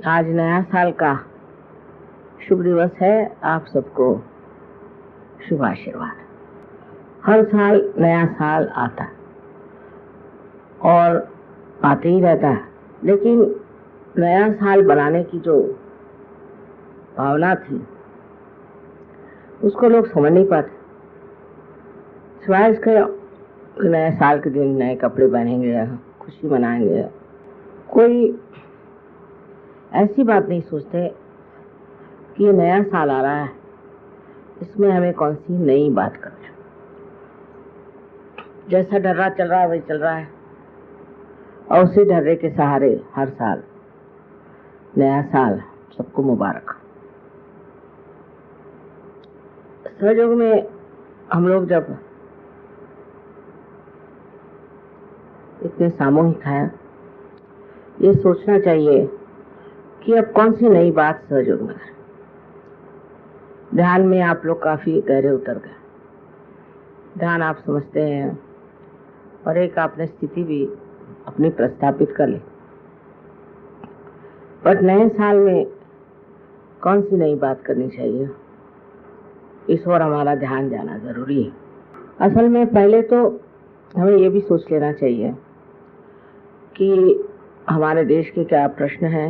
आज नया साल का शुभ दिवस है। आप सबको शुभ आशीर्वाद। हर साल नया साल आता और आते ही रहता है, लेकिन नया साल बनाने की जो भावना थी उसको लोग समझ नहीं पाते। सिवाय इसके नए साल के दिन नए कपड़े पहनेंगे, खुशी मनाएंगे, कोई ऐसी बात नहीं सोचते कि ये नया साल आ रहा है, इसमें हमें कौन सी नई बात करनी है। जैसा डर्रा चल रहा है वही चल रहा है और उसी डर्रे के सहारे हर साल नया साल सबको मुबारक। सहयोग में हम लोग जब इतने सामूहिक हैं, ये सोचना चाहिए कि अब कौन सी नई बात सहयोग में करें। ध्यान में आप लोग काफी गहरे उतर गए। ध्यान आप समझते हैं और एक आपने स्थिति भी अपनी प्रस्थापित कर ली, पर नए साल में कौन सी नई बात करनी चाहिए, इस ओर हमारा ध्यान जाना जरूरी है। असल में पहले तो हमें ये भी सोच लेना चाहिए कि हमारे देश के क्या प्रश्न हैं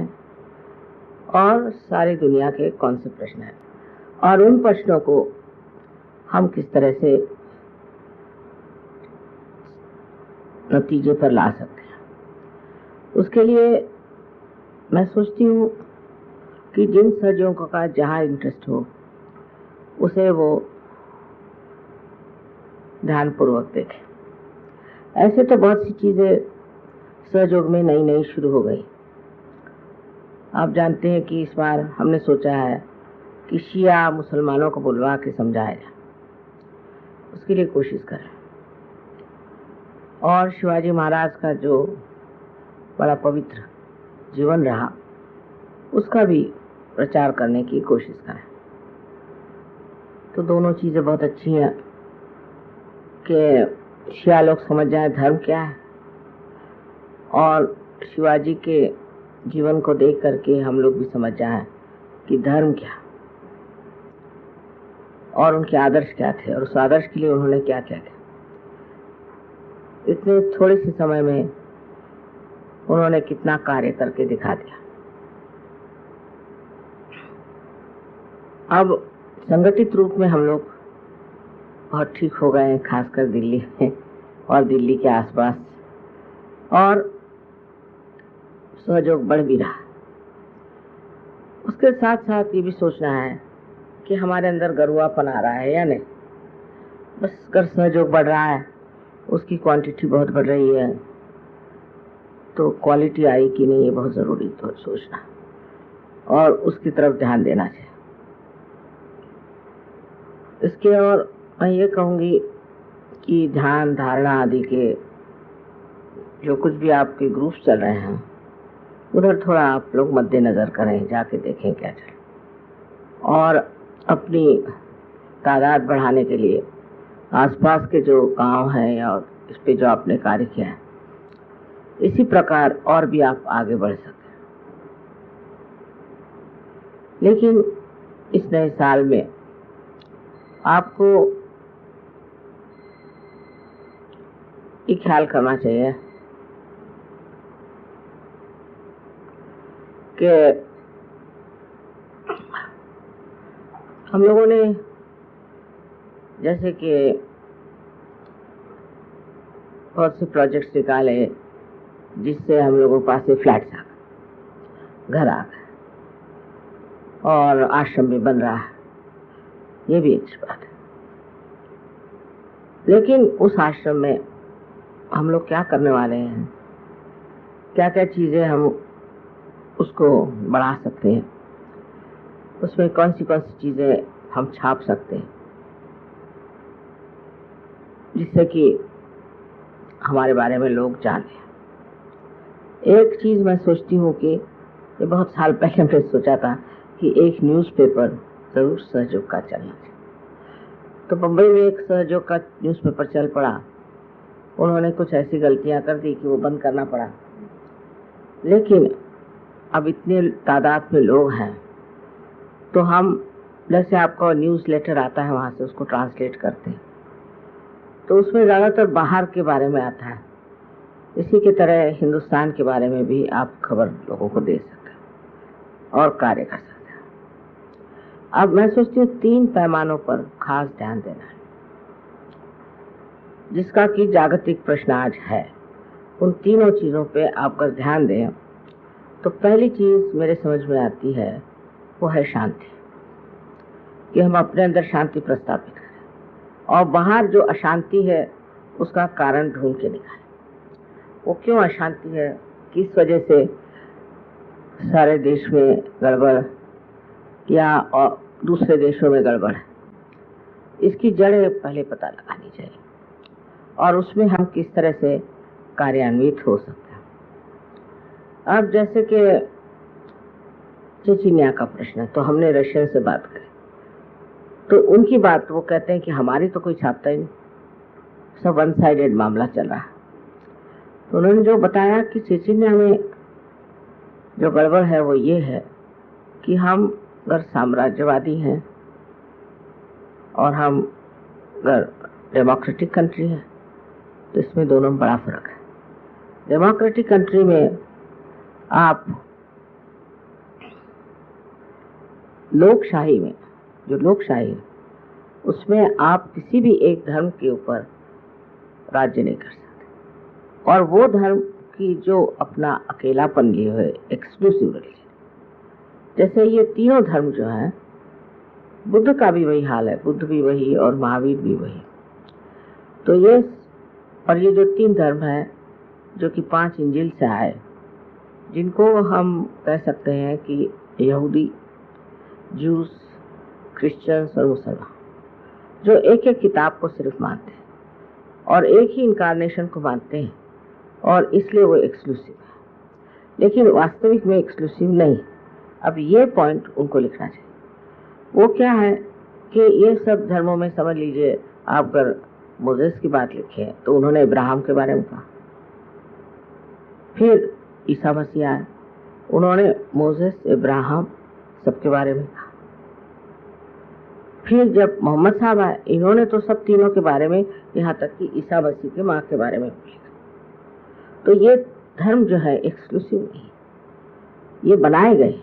और सारी दुनिया के कौन से प्रश्न हैं, और उन प्रश्नों को हम किस तरह से नतीजे पर ला सकते हैं। उसके लिए मैं सोचती हूँ कि जिन सहयोगों का जहाँ इंटरेस्ट हो उसे वो ध्यानपूर्वक देखें। ऐसे तो बहुत सी चीजें सहयोग में नई नई शुरू हो गई। आप जानते हैं कि इस बार हमने सोचा है कि शिया मुसलमानों को बुलवा के समझाया जाए, उसके लिए कोशिश करें। और शिवाजी महाराज का जो बड़ा पवित्र जीवन रहा उसका भी प्रचार करने की कोशिश करें। तो दोनों चीजें बहुत अच्छी हैं कि शिया लोग समझ जाए धर्म क्या है, और शिवाजी के जीवन को देख करके हम लोग भी समझ जाए कि धर्म क्या और उनके आदर्श क्या थे और उस आदर्श के लिए उन्होंने क्या क्या किया। इतने थोड़े से समय में उन्होंने कितना कार्य करके दिखा दिया। अब संगठित रूप में हम लोग बहुत ठीक हो गए हैं, खासकर दिल्ली में और दिल्ली के आसपास, और सहयोग बढ़ भी रहा। उसके साथ साथ ये भी सोचना है कि हमारे अंदर गरुआपन आ रहा है या नहीं। बस अगर सहयोग बढ़ रहा है, उसकी क्वांटिटी बहुत बढ़ रही है, तो क्वालिटी आई कि नहीं ये बहुत जरूरी तो सोचना और उसकी तरफ ध्यान देना चाहिए। इसके और मैं ये कहूँगी कि ध्यान धारणा आदि के जो कुछ भी आपके ग्रुप्स चल रहे हैं उधर थोड़ा आप लोग मद्देनजर करें, जाके देखें क्या चल, और अपनी तादाद बढ़ाने के लिए आसपास के जो गांव हैं और इस पे जो आपने कार्य किया है, इसी प्रकार और भी आप आगे बढ़ सकें। लेकिन इस नए साल में आपको ये ख्याल करना चाहिए कि हम लोगों ने जैसे कि बहुत से प्रोजेक्ट्स निकाले जिससे हम लोगों के पास फ्लैट्स आ गए, घर आ गए, और आश्रम भी बन रहा है, ये भी अच्छी बात है। लेकिन उस आश्रम में हम लोग क्या करने वाले हैं, क्या क्या चीजें हम उसको बढ़ा सकते हैं, उसमें कौन सी चीजें हम छाप सकते हैं जिससे कि हमारे बारे में लोग जाने। एक चीज मैं सोचती हूँ कि ये बहुत साल पहले मैंने सोचा था कि एक न्यूज़पेपर जरूर सहयोग का चलना चाहिए। तो बम्बई में एक सहयोग का न्यूज़पेपर चल पड़ा, उन्होंने कुछ ऐसी गलतियां कर दी कि वो बंद करना पड़ा। लेकिन अब इतने तादाद में लोग हैं, तो हम जैसे आपका न्यूज़ लेटर आता है वहाँ से उसको ट्रांसलेट करते हैं, तो उसमें ज़्यादातर बाहर के बारे में आता है। इसी की तरह हिंदुस्तान के बारे में भी आप खबर लोगों को दे सकते हैं और कार्य कर सकते हैं। अब मैं सोचती हूँ 3 पैमानों पर खास ध्यान देना है, जिसका कि जागतिक प्रश्न आज है। उन तीनों चीज़ों पे आप अगर ध्यान दें तो पहली चीज़ मेरे समझ में आती है वो है शांति, कि हम अपने अंदर शांति प्रस्थापित करें और बाहर जो अशांति है उसका कारण ढूंढ के निकालें। वो क्यों अशांति है, किस वजह से सारे देश में गड़बड़ या और दूसरे देशों में गड़बड़ है, इसकी जड़ें पहले पता लगानी चाहिए और उसमें हम किस तरह से कार्यान्वित हो सकते हैं। अब जैसे कि चेचिनिया का प्रश्न है, तो हमने रशियन से बात करी, तो उनकी बात वो कहते हैं कि हमारी तो कोई छापता ही नहीं, सब वन साइडेड मामला चल रहा है। तो उन्होंने जो बताया कि चेचिनिया में जो गड़बड़ है वो ये है कि हम अगर साम्राज्यवादी हैं और हम अगर डेमोक्रेटिक कंट्री है, तो इसमें दोनों में बड़ा फर्क है। डेमोक्रेटिक कंट्री में आप लोकशाही में, जो लोकशाही है उसमें आप किसी भी एक धर्म के ऊपर राज्य नहीं कर सकते, और वो धर्म की जो अपना अकेलापन लिए हुए एक्सक्लूसिव रिलीजन, जैसे ये तीनों धर्म जो हैं, बुद्ध का भी वही हाल है, बुद्ध भी वही और महावीर भी वही। तो ये और ये जो 3 धर्म है जो कि 5 इंजिल से आए, जिनको हम कह सकते हैं कि यहूदी, जूस, क्रिश्चियंस और मुसलमान, जो एक एक किताब को सिर्फ मानते हैं और एक ही इनकारनेशन को मानते हैं, और इसलिए वो एक्सक्लूसिव है, लेकिन वास्तविक में एक्सक्लूसिव नहीं। अब ये पॉइंट उनको लिखना चाहिए। वो क्या है कि ये सब धर्मों में समझ लीजिए, आप अगर मोसेस की बात लिखे तो उन्होंने इब्राहिम के बारे में कहा, फिर ईसा मसीह आए, उन्होंने मोसेस, इब्राहिम सबके बारे में कहा, फिर जब मोहम्मद साहब आए इन्होंने तो सब तीनों के बारे में, यहाँ तक कि ईसा मसीह के माँ के बारे में लिखा। तो ये धर्म जो है एक्सक्लूसिव नहीं, ये बनाए गए,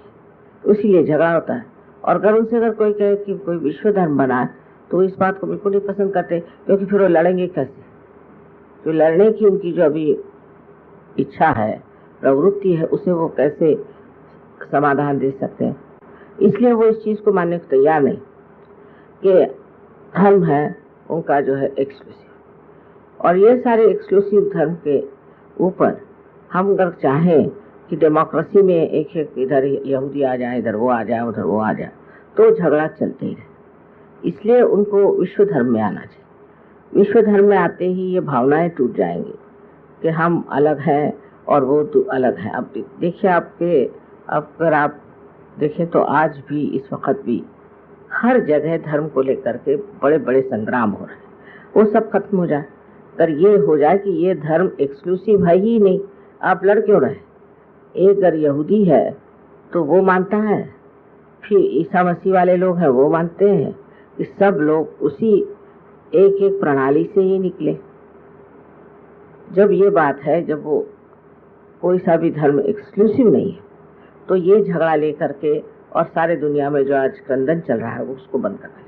इसीलिए झगड़ा होता है। और अगर उनसे अगर कोई कहे कि कोई विश्व धर्म बनाए तो इस बात को बिल्कुल नहीं पसंद करते, क्योंकि फिर वो लड़ेंगे कैसे। जो लड़ने की उनकी जो अभी इच्छा है, प्रवृत्ति है, उसे वो कैसे समाधान दे सकते हैं। इसलिए वो इस चीज़ को मानने को तैयार नहीं कि धर्म है उनका जो है एक्सक्लूसिव। और ये सारे एक्सक्लूसिव धर्म के ऊपर हम अगर चाहें कि डेमोक्रेसी में एक एक इधर यहूदी आ जाए, इधर वो आ जाए, उधर वो आ जाए, तो झगड़ा चलते ही रहे। इसलिए उनको विश्व धर्म में आना चाहिए। विश्व धर्म में आते ही ये भावनाएं टूट जाएंगी कि हम अलग हैं और वो तो अलग है। अब देखिए अगर आप देखें तो आज भी, इस वक्त भी हर जगह धर्म को लेकर के बड़े बड़े संग्राम हो रहे हैं। वो सब खत्म हो जाए, अगर ये हो जाए कि ये धर्म एक्सक्लूसिव है ही नहीं, आप लड़ क्यों रहे। एक अगर यहूदी है तो वो मानता है, फिर ईसा मसीह वाले लोग हैं वो मानते हैं कि सब लोग उसी एक एक प्रणाली से ही निकले। जब ये बात है, जब वो कोई सा भी धर्म एक्सक्लूसिव नहीं है, तो ये झगड़ा लेकर के और सारे दुनिया में जो आज क्रंदन चल रहा है वो उसको बंद करना है।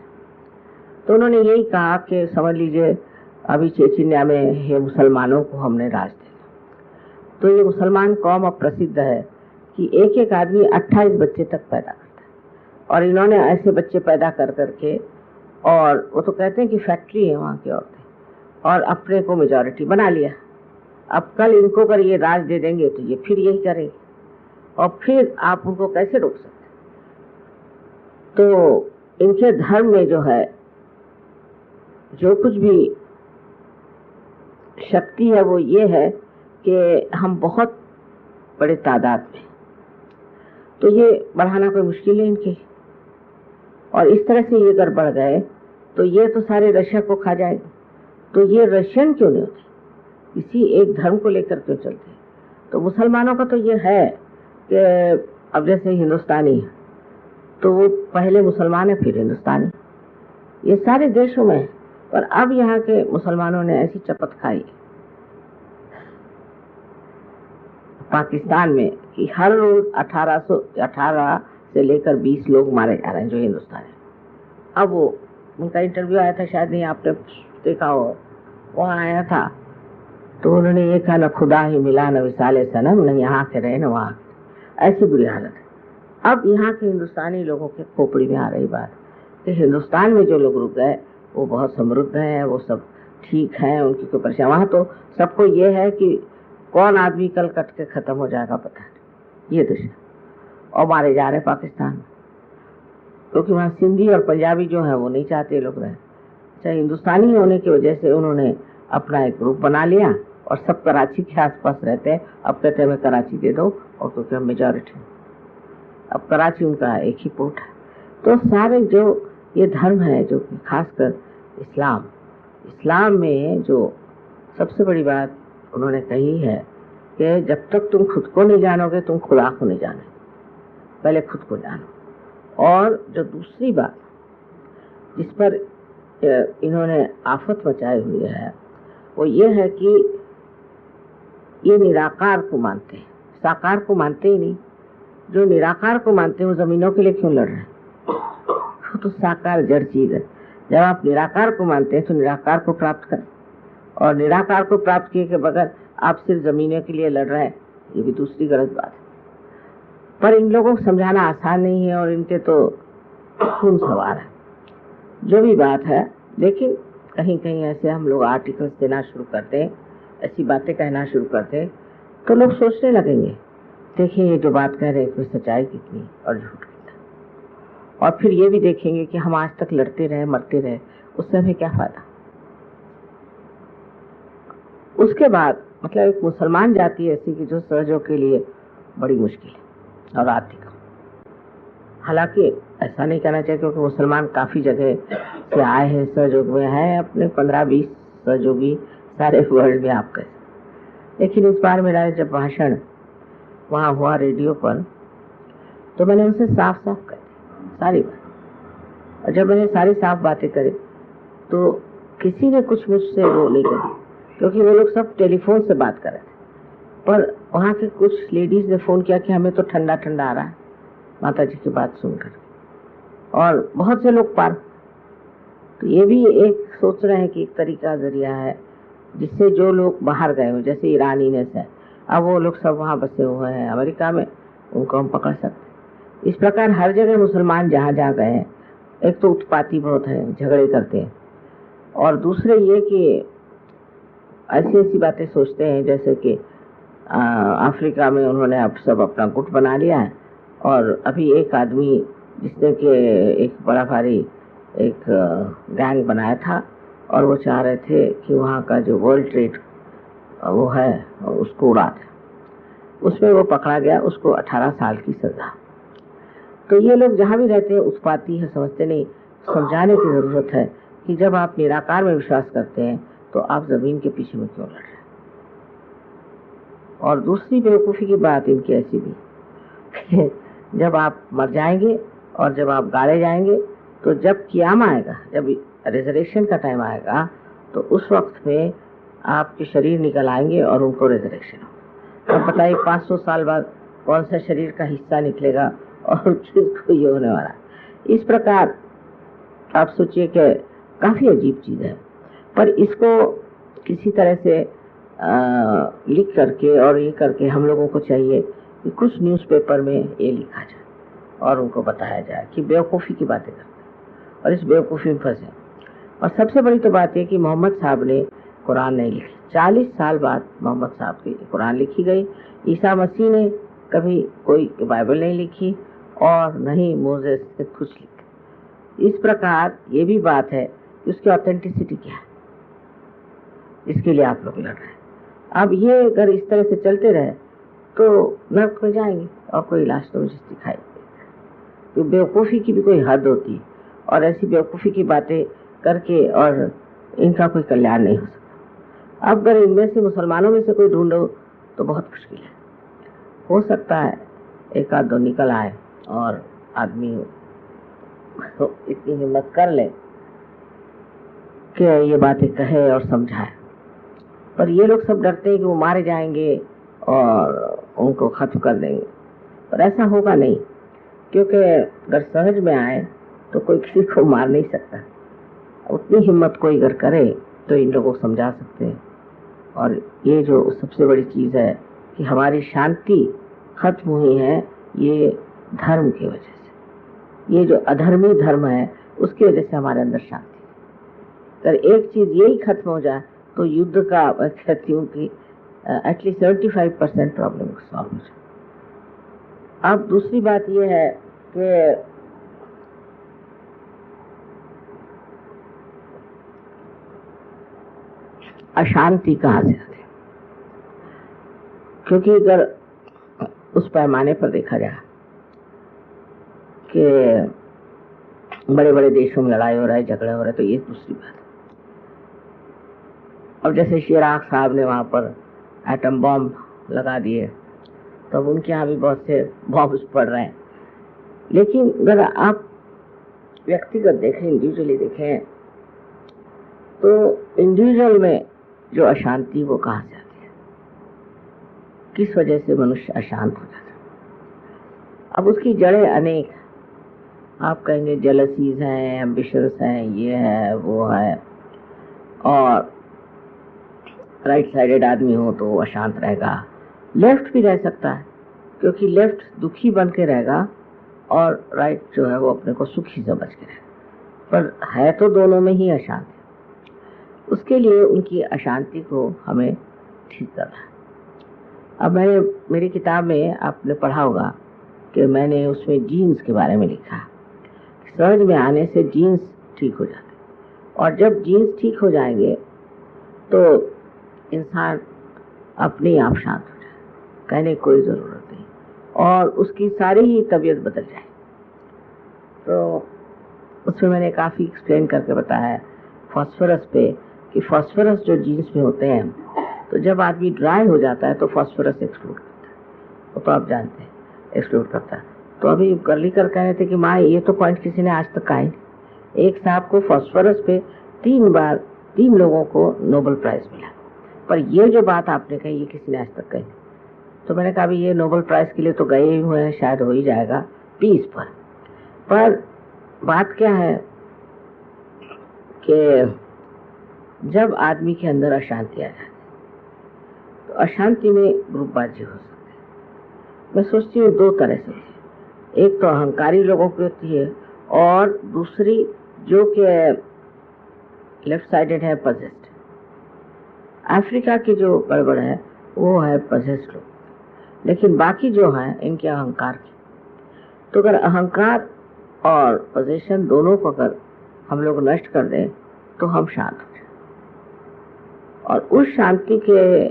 तो उन्होंने यही कहा कि समझ लीजिए अभी चेचिनिया में ये मुसलमानों को हमने राज दिया, तो ये मुसलमान कौम अब प्रसिद्ध है कि एक एक आदमी 28 बच्चे तक पैदा करता है, और इन्होंने ऐसे बच्चे पैदा कर करके, और वो तो कहते हैं कि फैक्ट्री है वहाँ की औरतें, और अपने को मेजॉरिटी बना लिया। अब कल इनको अगर ये राज दे देंगे तो ये फिर यही करेंगे, और फिर आप उनको कैसे रोक सकते। तो इनके धर्म में जो है, जो कुछ भी शक्ति है वो ये है कि हम बहुत बड़े तादाद में, तो ये बढ़ाना कोई मुश्किल है इनके। और इस तरह से ये अगर बढ़ गए तो ये तो सारे रशिया को खा जाएगा। तो ये रशियन क्यों नहीं होते, इसी एक धर्म को लेकर क्यों चलते हैं। तो मुसलमानों का तो ये है कि अब जैसे हिंदुस्तानी तो वो पहले मुसलमान है फिर हिंदुस्तानी, ये सारे देशों में। पर अब यहाँ के मुसलमानों ने ऐसी चपत खाई पाकिस्तान में कि हर रोज 1818 से लेकर 20 लोग मारे जा रहे हैं जो हिंदुस्तान है। अब वो उनका इंटरव्यू आया था, शायद नहीं आपने देखा हो, वहाँ आया था तो उन्होंने ये कहा, न खुदा ही मिला न विसाले सनम, न यहाँ के रहे न वहाँ, ऐसी बुरी हालत है। अब यहाँ के हिंदुस्तानी लोगों के खोपड़ी में आ रही बात कि हिंदुस्तान में जो लोग रुक गए वो बहुत समृद्ध हैं, वो सब ठीक हैं, उनकी कोई परेशानी। वहाँ तो सबको ये है कि कौन आदमी कल कट के खत्म हो जाएगा पता नहीं, ये दशा, और मारे जा रहे पाकिस्तान में, क्योंकि वहाँ सिंधी और पंजाबी जो है वो नहीं चाहते लोग रहे। चाहे हिंदुस्तानी होने की वजह से उन्होंने अपना एक ग्रुप बना लिया और सब कराची के आसपास रहते हैं। अब कहते हैं मैं कराची दे दो, और क्योंकि हम मेजॉरिटी, अब कराची उनका एक ही पोर्ट है। तो सारे जो ये धर्म है, जो खासकर इस्लाम में जो सबसे बड़ी बात उन्होंने कही है कि जब तक तुम खुद को नहीं जानोगे तुम खुदा को नहीं जाने, पहले खुद को जानो। और जो दूसरी बात जिस पर इन्होंने आफत मचाई हुई है वो ये है कि ये निराकार को मानते हैं, साकार को मानते ही नहीं। जो निराकार को मानते हैं वो जमीनों के लिए क्यों लड़ रहे हैं? वो तो साकार जड़ चीज है। जब आप निराकार को मानते हैं तो निराकार को प्राप्त करें, और निराकार को प्राप्त किए के बगैर आप सिर्फ जमीनों के लिए लड़ रहे हैं, ये भी दूसरी गलत बात है। पर इन लोगों को समझाना आसान नहीं है और इनके तो खून सवार है। जो भी बात है, लेकिन कहीं कहीं ऐसे हम लोग आर्टिकल्स देना शुरू करते हैं, ऐसी बातें कहना शुरू करते हैं, तो लोग सोचने लगेंगे देखिए ये जो बात कह रहे हैं इसमें सच्चाई कितनी और झूठ कितना। और फिर ये भी देखेंगे कि हम आज तक लड़ते रहे मरते रहे, उससे हमें क्या फायदा। उसके बाद मतलब एक मुसलमान जाति ऐसी कि जो सहयोग के लिए बड़ी मुश्किल है और आर्थिक। हालांकि ऐसा नहीं कहना चाहिए क्योंकि मुसलमान काफी जगह से आए हैं, सहयोग में है, अपने 15-20 सहयोगी सारे वर्ल्ड में आप कहें। लेकिन इस बार मेरा जब भाषण वहाँ हुआ रेडियो पर, तो मैंने उनसे साफ साफ कही सारी बात। और जब मैंने सारी साफ बातें करी तो किसी ने कुछ मुझसे वो नहीं करी, क्योंकि वो लोग सब टेलीफोन से बात कर रहे थे। पर वहाँ के कुछ लेडीज ने फोन किया कि हमें तो ठंडा ठंडा आ रहा है माता जी की बात सुनकर, और बहुत से लोग पार। तो ये भी एक सोच रहे हैं कि एक तरीका जरिया है जिससे जो लोग बाहर गए हो, जैसे ईरानी ने से, अब वो लोग सब वहाँ बसे हुए हैं अमेरिका में, उनको हम पकड़ सकते। इस प्रकार हर जगह मुसलमान जहाँ जहाँ गए हैं, एक तो उत्पाती बहुत है, झगड़े करते हैं, और दूसरे ये कि ऐसी ऐसी बातें सोचते हैं जैसे कि अफ्रीका में उन्होंने अब सब अपना गुट बना लिया है। और अभी एक आदमी जिसने कि एक बड़ा भारी एक गैंग बनाया था और वो चाह रहे थे कि वहाँ का जो वर्ल्ड ट्रेड वो है उसको उड़ा दे, उसमें वो पकड़ा गया, उसको 18 साल की सजा। तो ये लोग जहाँ भी रहते हैं उत्पाती है, समझते नहीं। समझाने की जरूरत है कि जब आप निराकार में विश्वास करते हैं तो आप जमीन के पीछे में क्यों लड़ रहे हैं। और दूसरी बेवकूफ़ी की बात इनकी ऐसी भी जब आप मर जाएंगे और जब आप गाड़े जाएंगे, तो जब क़याम आएगा, जब रिजरेक्शन का टाइम आएगा, तो उस वक्त में आपके शरीर निकल आएंगे और उनको रिजरेक्शन होगा। अब बताइए 500 साल बाद कौन सा शरीर का हिस्सा निकलेगा और किसको ये होने वाला। इस प्रकार आप सोचिए कि काफ़ी अजीब चीज़ है, पर इसको किसी तरह से लिख करके और ये करके हम लोगों को चाहिए कि कुछ न्यूज़पेपर में ये लिखा जाए और उनको बताया जाए कि बेवकूफ़ी की बातें करते हैं और इस बेवकूफ़ी में फंसे। और सबसे बड़ी तो बात है कि मोहम्मद साहब ने कुरान नहीं लिखी। 40 साल बाद मोहम्मद साहब की कुरान लिखी गई। ईसा मसीह ने कभी कोई बाइबल नहीं लिखी और नहीं मोसेस ने कुछ लिखा। इस प्रकार ये भी बात है कि उसकी ऑथेंटिसिटी क्या है, इसके लिए आप लोग लड़ रहे हैं। अब ये अगर इस तरह से चलते रहे तो नर्क में जाएंगे और कोई इलाज तो मुझे दिखाई देगा। तो बेवकूफ़ी की भी कोई हद होती है और ऐसी बेवकूफ़ी की बातें करके और इनका कोई कल्याण नहीं हो सकता। अब अगर इनमें से मुसलमानों में से कोई ढूंढो तो बहुत मुश्किल है। हो सकता है एक आध दो निकल आए और आदमी तो इतनी हिम्मत कर ले कि ये बातें कहे और समझाए। पर ये लोग सब डरते हैं कि वो मारे जाएंगे और उनको खत्म कर देंगे, पर ऐसा होगा नहीं, क्योंकि अगर सहज में आए तो कोई किसी को मार नहीं सकता। उतनी हिम्मत कोई अगर करे तो इन लोगों को समझा सकते हैं। और ये जो सबसे बड़ी चीज़ है कि हमारी शांति खत्म हुई है, ये धर्म की वजह से। ये जो अधर्मी धर्म है उसकी वजह से हमारे अंदर शांति। अगर एक चीज़ यही खत्म हो जाए तो युद्ध का कहती हूँ कि एटलीस्ट 75% प्रॉब्लम सॉल्व हो जाए। अब दूसरी बात यह है कि अशांति कहाँ से आती है, क्योंकि अगर उस पैमाने पर देखा जाए कि बड़े बड़े देशों में लड़ाई हो रहा है, झगड़े हो रहे हैं, तो ये दूसरी बात है। अब जैसे शिराक साहब ने वहाँ पर एटम बॉम्ब लगा दिए, तो अब उनके यहाँ भी बहुत से बॉम्ब्स पड़ रहे हैं। लेकिन अगर आप व्यक्तिगत देखें, इंडिविजुअली देखें, तो इंडिविजुअल में जो अशांति वो कहाँ से आती है, किस वजह से मनुष्य अशांत हो जाता है। अब उसकी जड़ें अनेक, आप कहेंगे जेलसीज हैं, एम्बिशंस हैं, ये है वो है, और राइट साइडेड आदमी हो तो अशांत रहेगा। लेफ्ट भी रह सकता है, क्योंकि लेफ्ट दुखी बन के रहेगा और राइट जो है वो अपने को सुखी समझ के रहेगा, पर है तो दोनों में ही अशांति। उसके लिए उनकी अशांति को हमें ठीक करना है। अब मैंने मेरी किताब में आपने पढ़ा होगा कि मैंने उसमें जीन्स के बारे में लिखा। सहज में आने से जीन्स ठीक हो जाते, और जब जीन्स ठीक हो जाएंगे तो इंसान अपने आप शांत हो जाए, कहने की कोई ज़रूरत नहीं, और उसकी सारी ही तबीयत बदल जाए। तो उसमें मैंने काफ़ी एक्सप्लेन करके बताया है फास्फोरस पे, कि फास्फोरस जो जीन्स में होते हैं, तो जब आदमी ड्राई हो जाता है तो फास्फोरस एक्सक्लूड करता है, वो तो आप जानते हैं एक्सक्लूड करता है। तो अभी गर्लीकर कह रहे थे कि माँ ये तो पॉइंट किसी ने आज तक कहा ही। एक साहब को फास्फोरस पे 3 बार 3 लोगों को नोबेल प्राइज मिला, पर ये जो बात आपने कही ये किसी ने आज तक कही। तो मैंने कहा ये नोबेल प्राइज के लिए तो गए ही हुए हैं, शायद हो ही जाएगा पीस पर बात क्या है कि जब आदमी के अंदर अशांति आ जाती तो अशांति में ग्रुपबाजी हो सकती है। मैं सोचती हूँ 2 तरह से, एक तो अहंकारी लोगों की होती है, और दूसरी जो कि लेफ्ट साइडेड है, पजेस्ट। अफ्रीका की जो गड़बड़ है वो है पजेस्ट लोग, लेकिन बाकी जो है इनके अहंकार की। तो अगर अहंकार और पोजीशन दोनों को अगर हम लोग नष्ट कर दें तो हम शांत हो जाए, और उस शांति के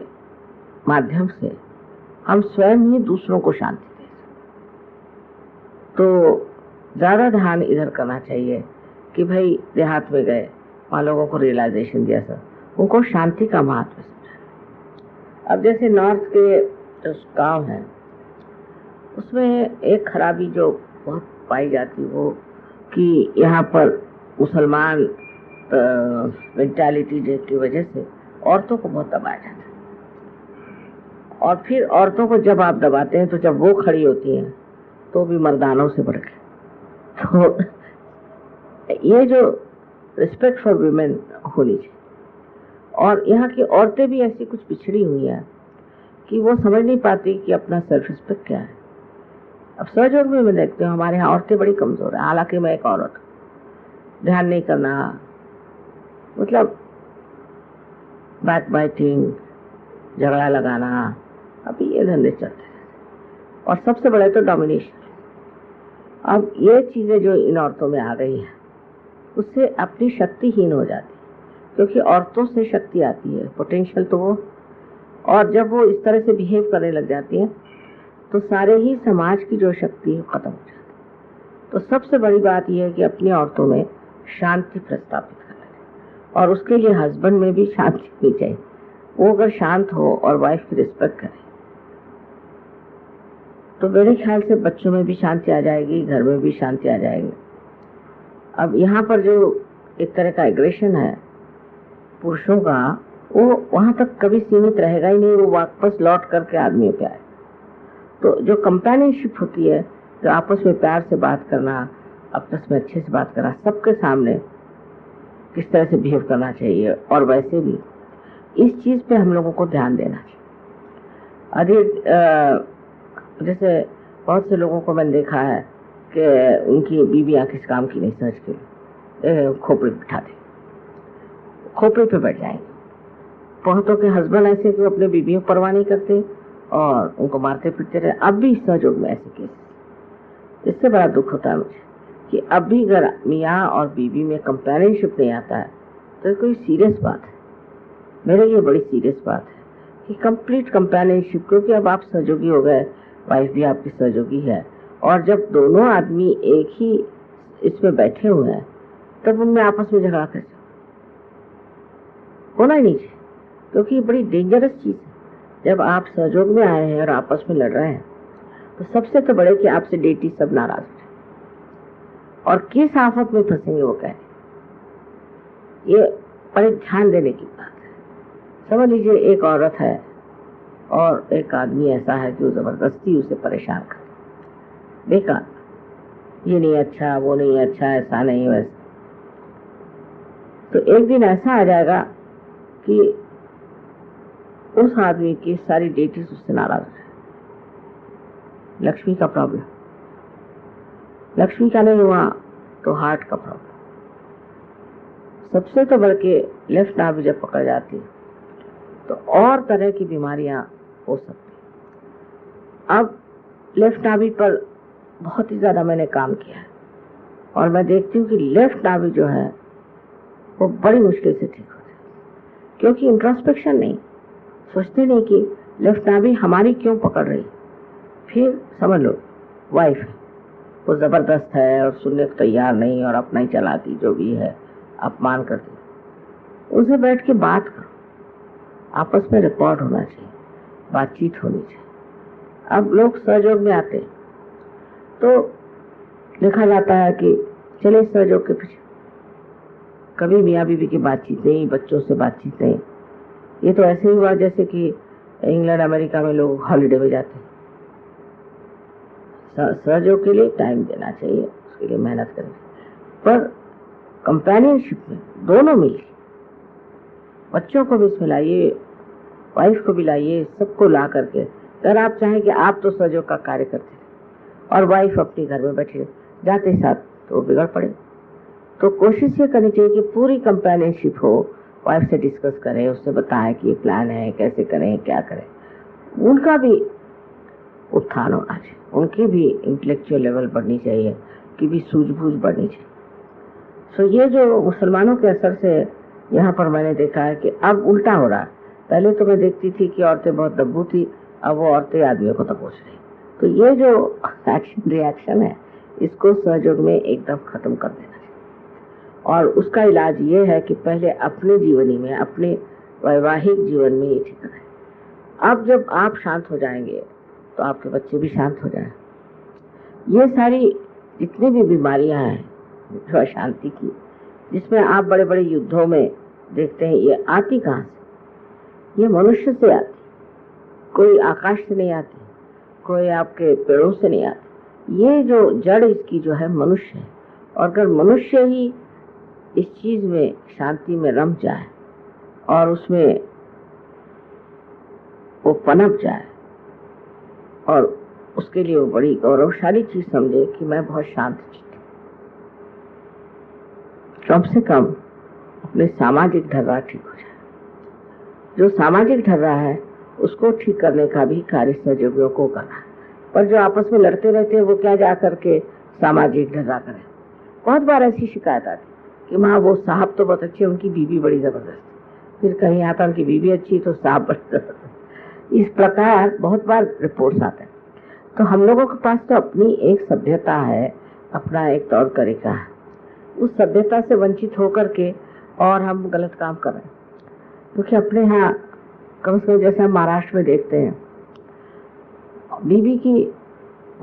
माध्यम से हम स्वयं ही दूसरों को शांति दे सकते। तो ज़्यादा ध्यान इधर करना चाहिए कि भाई देहात में गए, वहाँ लोगों को रियलाइजेशन दिया, सर उनको शांति का महत्व समझा। अब जैसे नॉर्थ के जो गाँव हैं उसमें एक खराबी जो बहुत पाई जाती वो कि यहाँ पर मुसलमान मेंटालिटी की वजह से औरतों को बहुत दबाया जाता है, और फिर औरतों को जब आप दबाते हैं तो जब वो खड़ी होती हैं तो भी मर्दानों से बढ़ के। तो ये जो रिस्पेक्ट फॉर वीमेन होनी चाहिए, और यहाँ की औरतें भी ऐसी कुछ पिछड़ी हुई हैं कि वो समझ नहीं पाती कि अपना सेल्फ रिस्पेक्ट क्या है। अब सहयोग में मैं देखती हूँ हमारे यहाँ औरतें बड़ी कमजोर है, हालांकि मैं एक औरत, ध्यान नहीं करना, मतलब बैक बाइटिंग, झगड़ा लगाना, अभी ये धंधे चलते हैं, और सबसे बड़े तो डोमिनेशन। अब ये चीजें जो इन औरतों में आ गई हैं उससे अपनी शक्तिहीन हो जाती है, क्योंकि औरतों से शक्ति आती है, पोटेंशियल तो वो, और जब वो इस तरह से बिहेव करने लग जाती है तो सारे ही समाज की जो शक्ति है खत्म हो जाती है। तो सबसे बड़ी बात यह है कि अपनी औरतों में शांति प्रस्तापित करना है, और उसके लिए हस्बैंड में भी शांति होनी चाहिए। वो अगर शांत हो और वाइफ की रिस्पेक्ट करे तो मेरे ख्याल से बच्चों में भी शांति आ जाएगी, घर में भी शांति आ जाएगी। अब यहाँ पर जो एक तरह का एग्रेशन है पुरुषों का, वो वहां तक कभी सीमित रहेगा ही नहीं, वो वापस लौट करके आदमियों पे आए। तो जो कंपेनियनशिप होती है, जो आपस में प्यार से बात करना, आपस में अच्छे से बात करना, सबके सामने किस तरह से बिहेव करना चाहिए, और वैसे भी इस चीज पे हम लोगों को ध्यान देना चाहिए। अधिक जैसे बहुत से लोगों को मैंने देखा है कि उनकी बीवियां किस काम की नहीं, समझ के खोपड़ी बिठा दे, खोपड़ी पे बैठ जाएंगे। बहुतों के हस्बैंड ऐसे कि अपने बीवियों को परवाह नहीं करते और उनको मारते पीटते रहे। अब भी सहयोग में ऐसे केस, इससे बड़ा दुख होता है मुझे कि अब भी अगर मियाँ और बीवी में कंपेनियनशिप नहीं आता है तो कोई सीरियस बात है। मेरे लिए बड़ी सीरियस बात है कि कंप्लीट कंपेनियनशिप, क्योंकि अब आप सहयोगी हो गए, वाइफ भी आपकी सहयोगी है, और जब दोनों आदमी एक ही इसमें बैठे हुए हैं तब उनमें आपस में झगड़ा कैसे होना ही नहीं चाहिए, क्योंकि ये बड़ी डेंजरस चीज है। जब आप सहयोग में आए हैं और आपस में लड़ रहे हैं तो सबसे तो बड़े कि आपसे डेटी सब नाराज हो जाए और किस आफत में फंसेंगे वो कहें। ये बड़े ध्यान देने की बात है। समझ लीजिए एक औरत है और एक आदमी ऐसा है कि वो जबरदस्ती उसे परेशान कर, बेकार, ये नहीं अच्छा, वो नहीं अच्छा, ऐसा नहीं वैसा। तो एक दिन ऐसा आ जाएगा कि उस आदमी की सारी डेटीज उससे नाराज है। लक्ष्मी का प्रॉब्लम, लक्ष्मी का नहीं हुआ तो हार्ट का प्रॉब्लम। सबसे तो बढ़ के लेफ्ट नाभि जब पकड़ जाती है तो और तरह की बीमारियां हो सकती। अब लेफ्ट नाभि पर बहुत ही ज्यादा मैंने काम किया है और मैं देखती हूँ कि लेफ्ट नाभि जो है वो बड़ी मुश्किल से ठीक होती है, क्योंकि इंट्रोस्पेक्शन नहीं, सोचते नहीं कि लेफ्ट नाभि हमारी क्यों पकड़ रही। फिर समझ लो वाइफ है, वो जबरदस्त है और सुनने को तैयार नहीं और अपना ही चलाती, जो भी है अपमान करती, उनसे बैठ के बात करो, आपस में रिकॉर्ड होना चाहिए, बातचीत होनी चाहिए। अब लोग सहयोग में आते तो देखा जाता है कि चले सहयोग के पीछे, कभी मियाँ बीवी की बातचीत नहीं, बच्चों से बातचीत नहीं। ये तो ऐसे ही हुआ जैसे कि इंग्लैंड अमेरिका में लोग हॉलिडे में जाते हैं। सहयोग के लिए टाइम देना चाहिए, उसके लिए मेहनत करनी, पर कंपेनियनशिप में दोनों मिलकर, बच्चों को भी इसमें लाइए, वाइफ को भी लाइए, सबको ला करके। अगर आप चाहें कि आप तो सहयोग का कार्य करते थे और वाइफ अपने घर में बैठे जाते साथ, तो बिगड़ पड़े। तो कोशिश ये करनी चाहिए कि पूरी कंपेनियनशिप हो, वाइफ से डिस्कस करें, उससे बताएं कि ये प्लान है, कैसे करें, क्या करें। उनका भी उत्थान होना चाहिए, उनकी भी इंटेलेक्चुअल लेवल बढ़नी चाहिए, कि भी सूझबूझ बढ़नी चाहिए। सो ये जो मुसलमानों के असर से यहाँ पर मैंने देखा है कि अब उल्टा हो रहा है। पहले तो मैं देखती थी कि औरतें बहुत दब्बू थी, अब वो औरतें आदमियों को दबोच रही। तो ये जो एक्शन रिएक्शन है, इसको सहयोग में एकदम खत्म कर देना चाहिए। और उसका इलाज ये है कि पहले अपने जीवनी में, अपने वैवाहिक जीवन में ये ठीक करें। अब जब आप शांत हो जाएंगे तो आपके बच्चे भी शांत हो जाए। ये सारी जितनी भी बीमारियां हैं जो अशांति की, जिसमें आप बड़े बड़े युद्धों में देखते हैं, ये आती कहाँ से? ये मनुष्य से आती, कोई आकाश से नहीं आती, कोई आपके पेड़ों से नहीं आती। ये जो जड़ इसकी जो है मनुष्य है। और अगर मनुष्य ही इस चीज में शांति में रम जाए और उसमें वो पनप जाए और उसके लिए वो बड़ी गौरवशाली चीज समझे कि मैं बहुत शांत चित्त, कम से कम अपने सामाजिक ढर्रा ठीक हो जाए। जो सामाजिक ढर्रा है उसको ठीक करने का भी कार्य सहयोगियों को करना है। पर जो आपस में लड़ते रहते हैं वो क्या जा करके सामाजिक ढर्रा करें। बहुत बार ऐसी शिकायत आती कि माँ वो साहब तो बहुत अच्छे, उनकी बीवी बड़ी जबरदस्त, फिर कहीं आता उनकी बीवी अच्छी तो साहब बड़ी जबरदस्त। इस प्रकार बहुत बार रिपोर्ट्स आते हैं। तो हम लोगों के पास तो अपनी एक सभ्यता है, अपना एक तौर तरीका है, उस सभ्यता से वंचित होकर के और हम गलत काम कर रहे हैं। क्योंकि अपने यहाँ कम से कम जैसे हम महाराष्ट्र में देखते हैं, बीवी की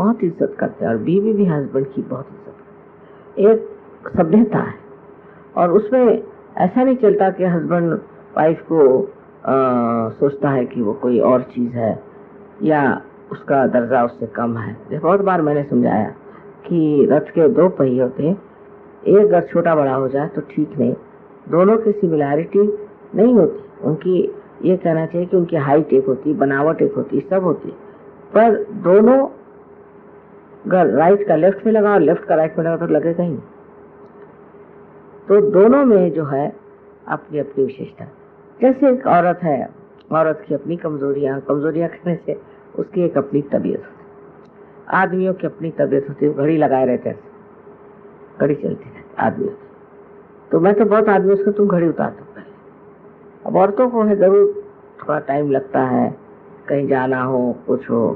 बहुत इज्जत करते हैं और बीवी भी हस्बैंड की बहुत इज्जत करते हैं। एक सभ्यता है और उसमें ऐसा नहीं चलता कि हस्बैंड वाइफ को सोचता है कि वो कोई और चीज़ है या उसका दर्जा उससे कम है। बहुत बार मैंने समझाया कि रथ के दो पहिए होते हैं, एक अगर छोटा बड़ा हो जाए तो ठीक नहीं, दोनों की सिमिलैरिटी नहीं होती। उनकी ये कहना चाहिए कि उनकी हाइट एक होती, बनावट एक होती, सब होती, पर दोनों अगर राइट का लेफ्ट में लगा और लेफ्ट का राइट में लगा तो लगेगा ही नहीं। तो दोनों में जो है अपनी अपनी विशेषता। जैसे एक औरत है, औरत की अपनी कमजोरियां कहने से उसकी एक अपनी तबीयत होती, आदमियों की अपनी तबीयत होती है। घड़ी लगाए रहते हैं, घड़ी चलती रहती आदमियों की। तो मैं तो बहुत आदमियों से तुम घड़ी उतार दो पहले। अब औरतों को है जरूर थोड़ा टाइम लगता है, कहीं जाना हो कुछ हो,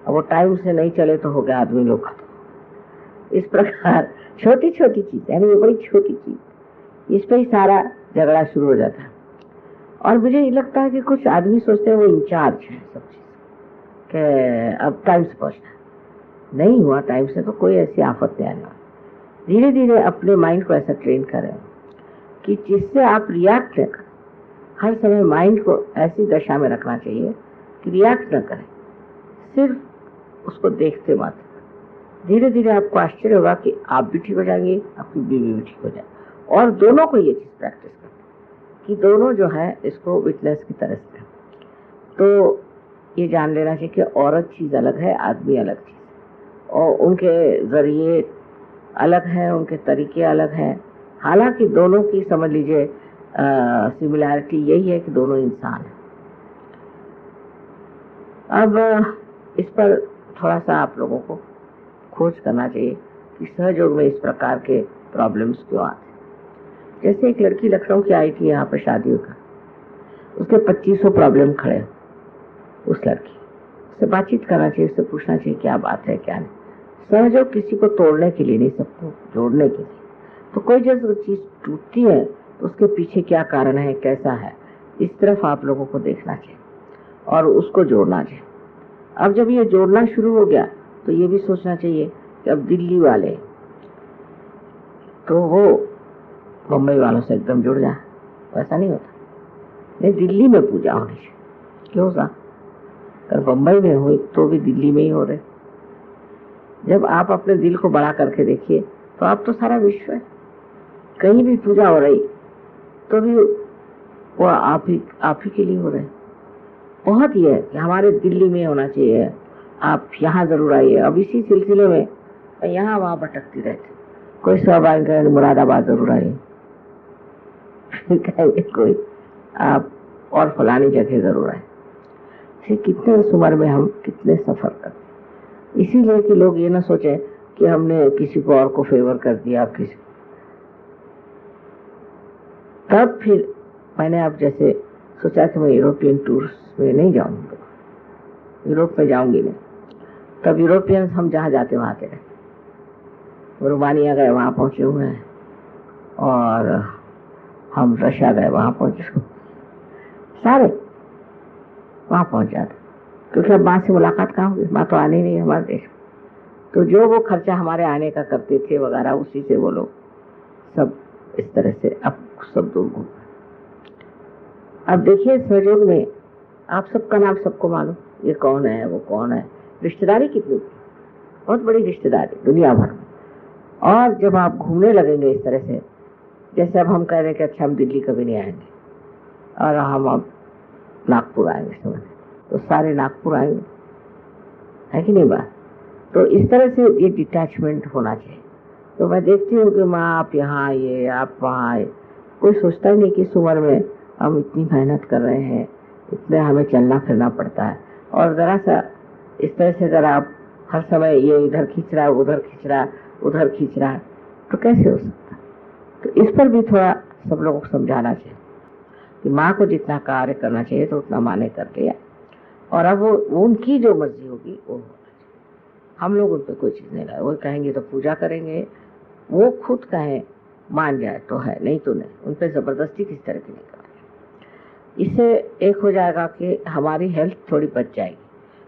अब वो टाइम से नहीं चले तो हो गया आदमी लोग खत्म। इस प्रकार छोटी छोटी चीज, यानी ये बड़ी छोटी चीज, इस पे ही सारा झगड़ा शुरू हो जाता है। और मुझे ये लगता है कि कुछ आदमी सोचते हैं वो इंचार्ज है सब चीज के, अब टाइम से पहुंचना नहीं हुआ, टाइम से तो कोई ऐसी आफत नहीं आने वाली। धीरे धीरे अपने माइंड को ऐसा ट्रेन करें कि जिससे आप रिएक्ट न करें। हर समय माइंड को ऐसी दशा में रखना चाहिए कि रिएक्ट न करें, सिर्फ उसको देखते मात्र। धीरे धीरे आपको आश्चर्य होगा कि आप भी ठीक हो जाएंगे, आपकी बीवी भी ठीक हो जाए। और दोनों को ये चीज प्रैक्टिस करें कि दोनों जो है इसको विटनेस की तरह से। तो ये जान लेना चाहिए कि औरत चीज अलग है, आदमी अलग चीज, और उनके जरिए अलग है, उनके तरीके अलग हैं। हालांकि दोनों की समझ लीजिए सिमिलैरिटी यही है कि दोनों इंसान हैं। अब इस पर थोड़ा सा आप लोगों को खोज करना चाहिए कि सहयोग में इस प्रकार के प्रॉब्लम्स क्यों आते हैं। जैसे एक लड़की लखनऊ की आई थी यहाँ पर शादी होकर, उसके 2500 प्रॉब्लम खड़े। उस लड़की से बातचीत करना चाहिए, उससे पूछना चाहिए क्या बात है क्या नहीं। सहयोग किसी को तोड़ने के लिए नहीं, सबको जोड़ने के लिए। तो कोई जब चीज टूटती है तो उसके पीछे क्या कारण है, कैसा है, इस तरफ आप लोगों को देखना चाहिए और उसको जोड़ना चाहिए। अब जब ये जोड़ना शुरू हो गया तो ये भी सोचना चाहिए कि अब दिल्ली वाले तो वो मुंबई वालों से एकदम जुड़ जाए, ऐसा नहीं होता। नहीं, दिल्ली में पूजा होनी चाहिए। क्यों सा अगर मुंबई में हुई तो भी दिल्ली में ही हो रहे। जब आप अपने दिल को बड़ा करके देखिए तो आप तो सारा विश्व है। कहीं भी पूजा हो रही तो भी वो आप ही के लिए हो रहे। बहुत ही है कि हमारे दिल्ली में होना चाहिए, आप यहाँ जरूर आइए। अब इसी सिलसिले में यहाँ वहाँ भटकती रहती, कोई सहभागी कहे मुरादाबाद जरूर आइए, कहेंगे कोई आप और फलानी जगह जरूर आए। कितने इस उम्र में हम कितने सफर करते, इसीलिए कि लोग ये ना सोचे कि हमने किसी को और को फेवर कर दिया किसी। तब फिर मैंने अब जैसे सोचा कि मैं यूरोपियन टूर्स में नहीं जाऊंगी, यूरोप में जाऊंगी नहीं। तब यूरोपियंस हम जहाँ जाते वहाँ आते रहे। रोमानिया गए, वहाँ पहुंचे हुए हैं, और हम रशिया गए, वहाँ पहुंचे, सारे वहाँ पहुंच जाते। क्योंकि अब माँ से मुलाकात कहाँ होगी, माँ तो आने नहीं हमारे देश। तो जो वो खर्चा हमारे आने का करते थे वगैरह, उसी से वो लोग सब इस तरह से अब सब दूर घूम। अब देखिए सहयोग में आप सबका नाम सबको मालूम, ये कौन है वो कौन है, रिश्तेदारी कितनी, बहुत बड़ी रिश्तेदारी दुनिया भर में। और जब आप घूमने लगेंगे इस तरह से, जैसे अब हम कह रहे हैं कि अच्छा हम दिल्ली कभी नहीं आएंगे और हम अब नागपुर आएंगे, समझ, तो सारे नागपुर आएंगे, है कि नहीं बात। तो इस तरह से ये डिटैचमेंट होना चाहिए। तो मैं देखती हूँ कि माँ आप यहाँ आइए, आप वहाँ आए, कोई सोचता ही नहीं कि इस उम्र में हम इतनी मेहनत कर रहे हैं, इतने हमें चलना फिरना पड़ता है। और जरा सा इस तरह से अगर आप हर समय ये इधर खींच रहा है, उधर खींच रहा है, उधर खींच रहा है, तो कैसे हो सकता। तो इस पर भी थोड़ा सब लोगों को समझाना चाहिए कि माँ को जितना कार्य करना चाहिए तो उतना माँ ने कर दिया, और अब वो उनकी जो मर्जी होगी वो होना चाहिए। हम लोग उन पर कोई चीज़ नहीं लाए। वो कहेंगे तो पूजा करेंगे, वो खुद कहें मान जाए तो है, नहीं तो नहीं। उन पर जबरदस्ती किस तरह की नहीं करनी। इससे एक हो जाएगा कि हमारी हेल्थ थोड़ी बच जाएगी।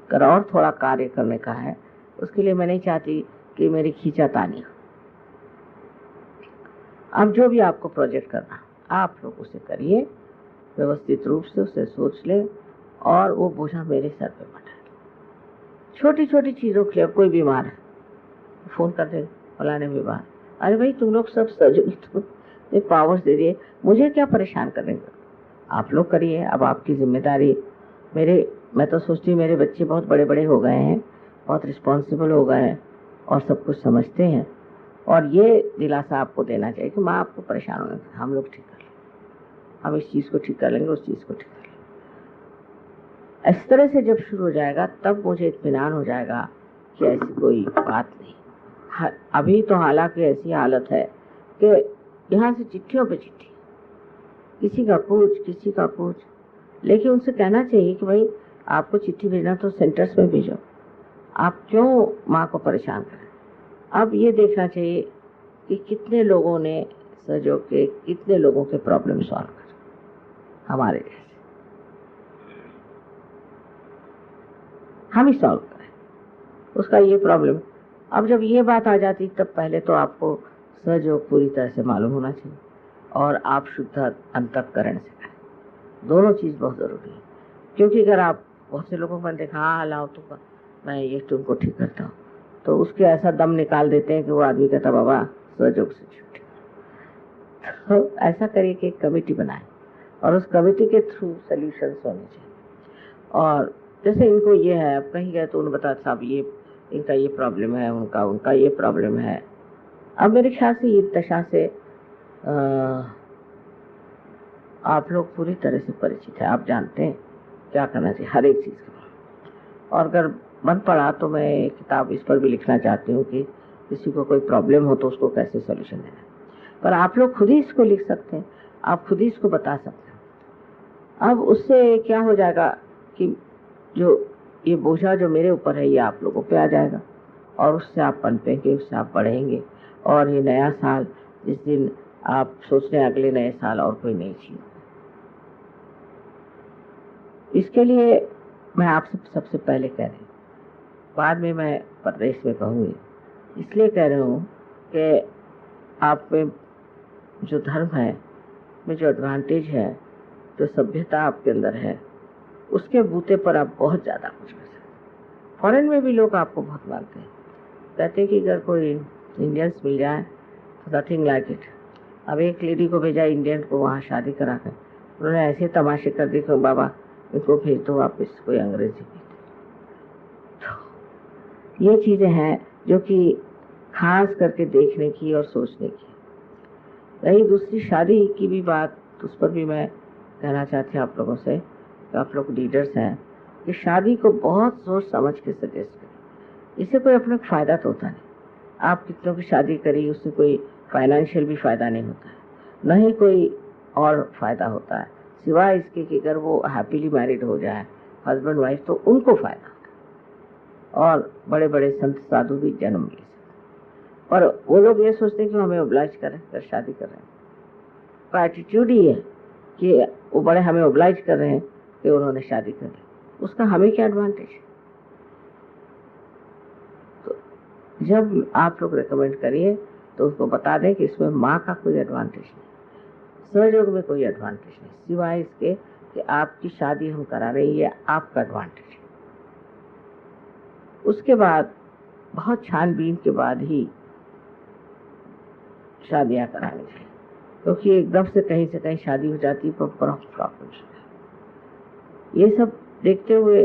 अगर और थोड़ा कार्य करने का है उसके लिए मैं नहीं चाहती कि मेरी खींचातानी हो। अब जो भी आपको प्रोजेक्ट करना आप लोग उसे करिए, व्यवस्थित रूप से उसे सोच लें और वो बोझा मेरे सर पे मत डालिए। छोटी छोटी चीज़ों के लिए, कोई बीमार है फ़ोन कर दे, फलाने बीमार, अरे भाई तुम लोग सब सजो पावर्स दे दिए, मुझे क्या परेशान करेंगे, आप लोग करिए। अब आपकी जिम्मेदारी। मैं तो सोचती हूँ मेरे बच्चे बहुत बड़े बड़े हो गए हैं, बहुत रिस्पॉन्सिबल हो गए हैं और सब कुछ समझते हैं, और ये दिलासा आपको देना चाहिए कि माँ आपको परेशान होने, हम लोग ठीक कर लेंगे, हम इस चीज़ को ठीक कर लेंगे, उस चीज़ को ठीक कर लेंगे। इस तरह से जब शुरू हो जाएगा तब मुझे इत्मीनान हो जाएगा कि ऐसी कोई बात नहीं। अभी तो हालांकि ऐसी हालत है कि यहाँ से चिट्ठियों पे चिट्ठी, किसी का कुछ, लेकिन उनसे कहना चाहिए कि भाई आपको चिट्ठी भेजना तो सेंटर्स में भेजो, आप क्यों माँ को परेशान करें। अब ये देखना चाहिए कि कितने लोगों ने सहयोग के, कितने लोगों के प्रॉब्लम सॉल्व कर, हमारे जैसे हम ही सॉल्व करें उसका ये प्रॉब्लम। अब जब ये बात आ जाती तब पहले तो आपको सहयोग पूरी तरह से मालूम होना चाहिए और आप शुद्ध अंतःकरण से करें। दोनों चीज़ बहुत ज़रूरी है, क्योंकि अगर आप बहुत से लोगों को देखा, हाँ लाओ तुम, मैं ये तुमको ठीक करता हूँ, तो उसके ऐसा दम निकाल देते हैं कि वो आदमी कहता बाबा सहयोग से छुट्टी। तो ऐसा करिए कि एक कमेटी बनाए और उस कमेटी के थ्रू सॉल्यूशंस होने चाहिए। और जैसे इनको ये है, अब कहीं गए तो उन्होंने बताया साहब ये इनका ये प्रॉब्लम है, उनका ये प्रॉब्लम है। अब मेरे ख्याल से ये दशा से आप लोग पूरी तरह से परिचित है, आप जानते हैं क्या करना चाहिए हर एक चीज़ के। और अगर मन पड़ा तो मैं एक किताब इस पर भी लिखना चाहती हूँ कि किसी को कोई प्रॉब्लम हो तो उसको कैसे सॉल्यूशन देना है। पर आप लोग खुद ही इसको लिख सकते हैं, आप खुद ही इसको बता सकते हैं। अब उससे क्या हो जाएगा कि जो ये बोझा जो मेरे ऊपर है ये आप लोगों पे आ जाएगा और उससे आप पनपेंगे, उससे आप बढ़ेंगे। और ये नया साल जिस दिन आप सोच रहे हैं अगले नए साल और कोई नई चीज, इसके लिए मैं आपसे सबसे पहले कह रही हूँ, बाद में मैं प्रदेश में कहूँगी, इसलिए कह रही हूँ कि आप में जो धर्म है, में जो एडवांटेज है, जो सभ्यता आपके अंदर है, उसके बूते पर आप बहुत ज़्यादा कुछ कर सकते हैं। फॉरेन में भी लोग आपको बहुत मानते हैं, कहते हैं कि अगर कोई इंडियंस मिल जाए तो नथिंग लाइक इट। अब एक लेडी को भेजा इंडियन को वहाँ शादी करा कर, उन्होंने ऐसे तमाशे कर दिए कि बाबा इनको भेज दो वापस कोई अंग्रेजी की। तो ये चीज़ें हैं जो कि खास करके देखने की और सोचने की। रही दूसरी शादी की भी बात, तो उस पर भी मैं कहना चाहती हूँ आप लोगों से, तो आप लोग लीडर्स हैं, कि शादी को बहुत सोच समझ के सजेस्ट करें। इससे कोई अपना फ़ायदा तो होता नहीं, आप कितनों की शादी करी उससे कोई फाइनेंशियल भी फ़ायदा नहीं होता है, न ही कोई और फ़ायदा होता है, सिवाय इसके कि अगर वो हैप्पीली मैरिड हो जाए हस्बैंड वाइफ तो उनको फ़ायदा होता है और बड़े बड़े संत साधु भी जन्म ले सकते। और वो लोग ये सोचते हैं कि हमें ओब्लाइज करें अगर शादी कर रहे हैं, तो एटीट्यूड ही है कि वो बड़े हमें ओब्लाइज कर रहे हैं कि उन्होंने शादी कर ली, उसका हमें क्या एडवांटेज है। तो जब आप लोग रिकमेंड करिए तो उसको बता दें कि इसमें माँ का कोई एडवांटेज नहीं, सहयोग में कोई एडवांटेज नहीं, सिवाय इसके कि आपकी शादी हम करा रहे हैं, ये आपका एडवांटेज है। उसके बाद बहुत छानबीन के बाद ही शादियाँ करानी चाहिए, क्योंकि एकदम से कहीं शादी हो जाती है तो प्रॉब्लम्स। ये सब देखते हुए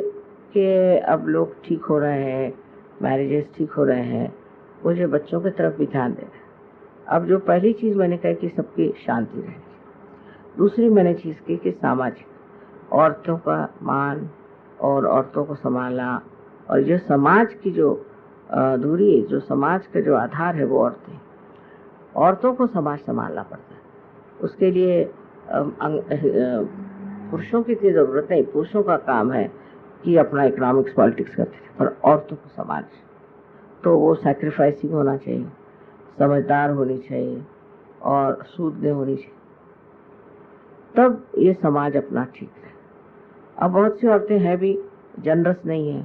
कि अब लोग ठीक हो रहे हैं, मैरिजेस ठीक हो रहे हैं, मुझे बच्चों की तरफ भी ध्यान देना है। अब जो पहली चीज़ मैंने कही कि सबकी शांति रहे, दूसरी मैंने चीज़ की कि सामाजिक औरतों का मान और औरतों को संभालना, और जो समाज की जो दूरी है, जो समाज का जो आधार है वो औरतों को समाज संभालना पड़ता है। उसके लिए पुरुषों की इतनी ज़रूरत नहीं, पुरुषों का काम है कि अपना इकोनॉमिक्स पॉलिटिक्स करते हैं, पर औरतों को समाज तो वो सैक्रिफाइसिंग होना चाहिए, समझदार होनी चाहिए और सूद होनी चाहिए, तब ये समाज अपना ठीक है। अब बहुत सी औरतें हैं भी जनरस नहीं है,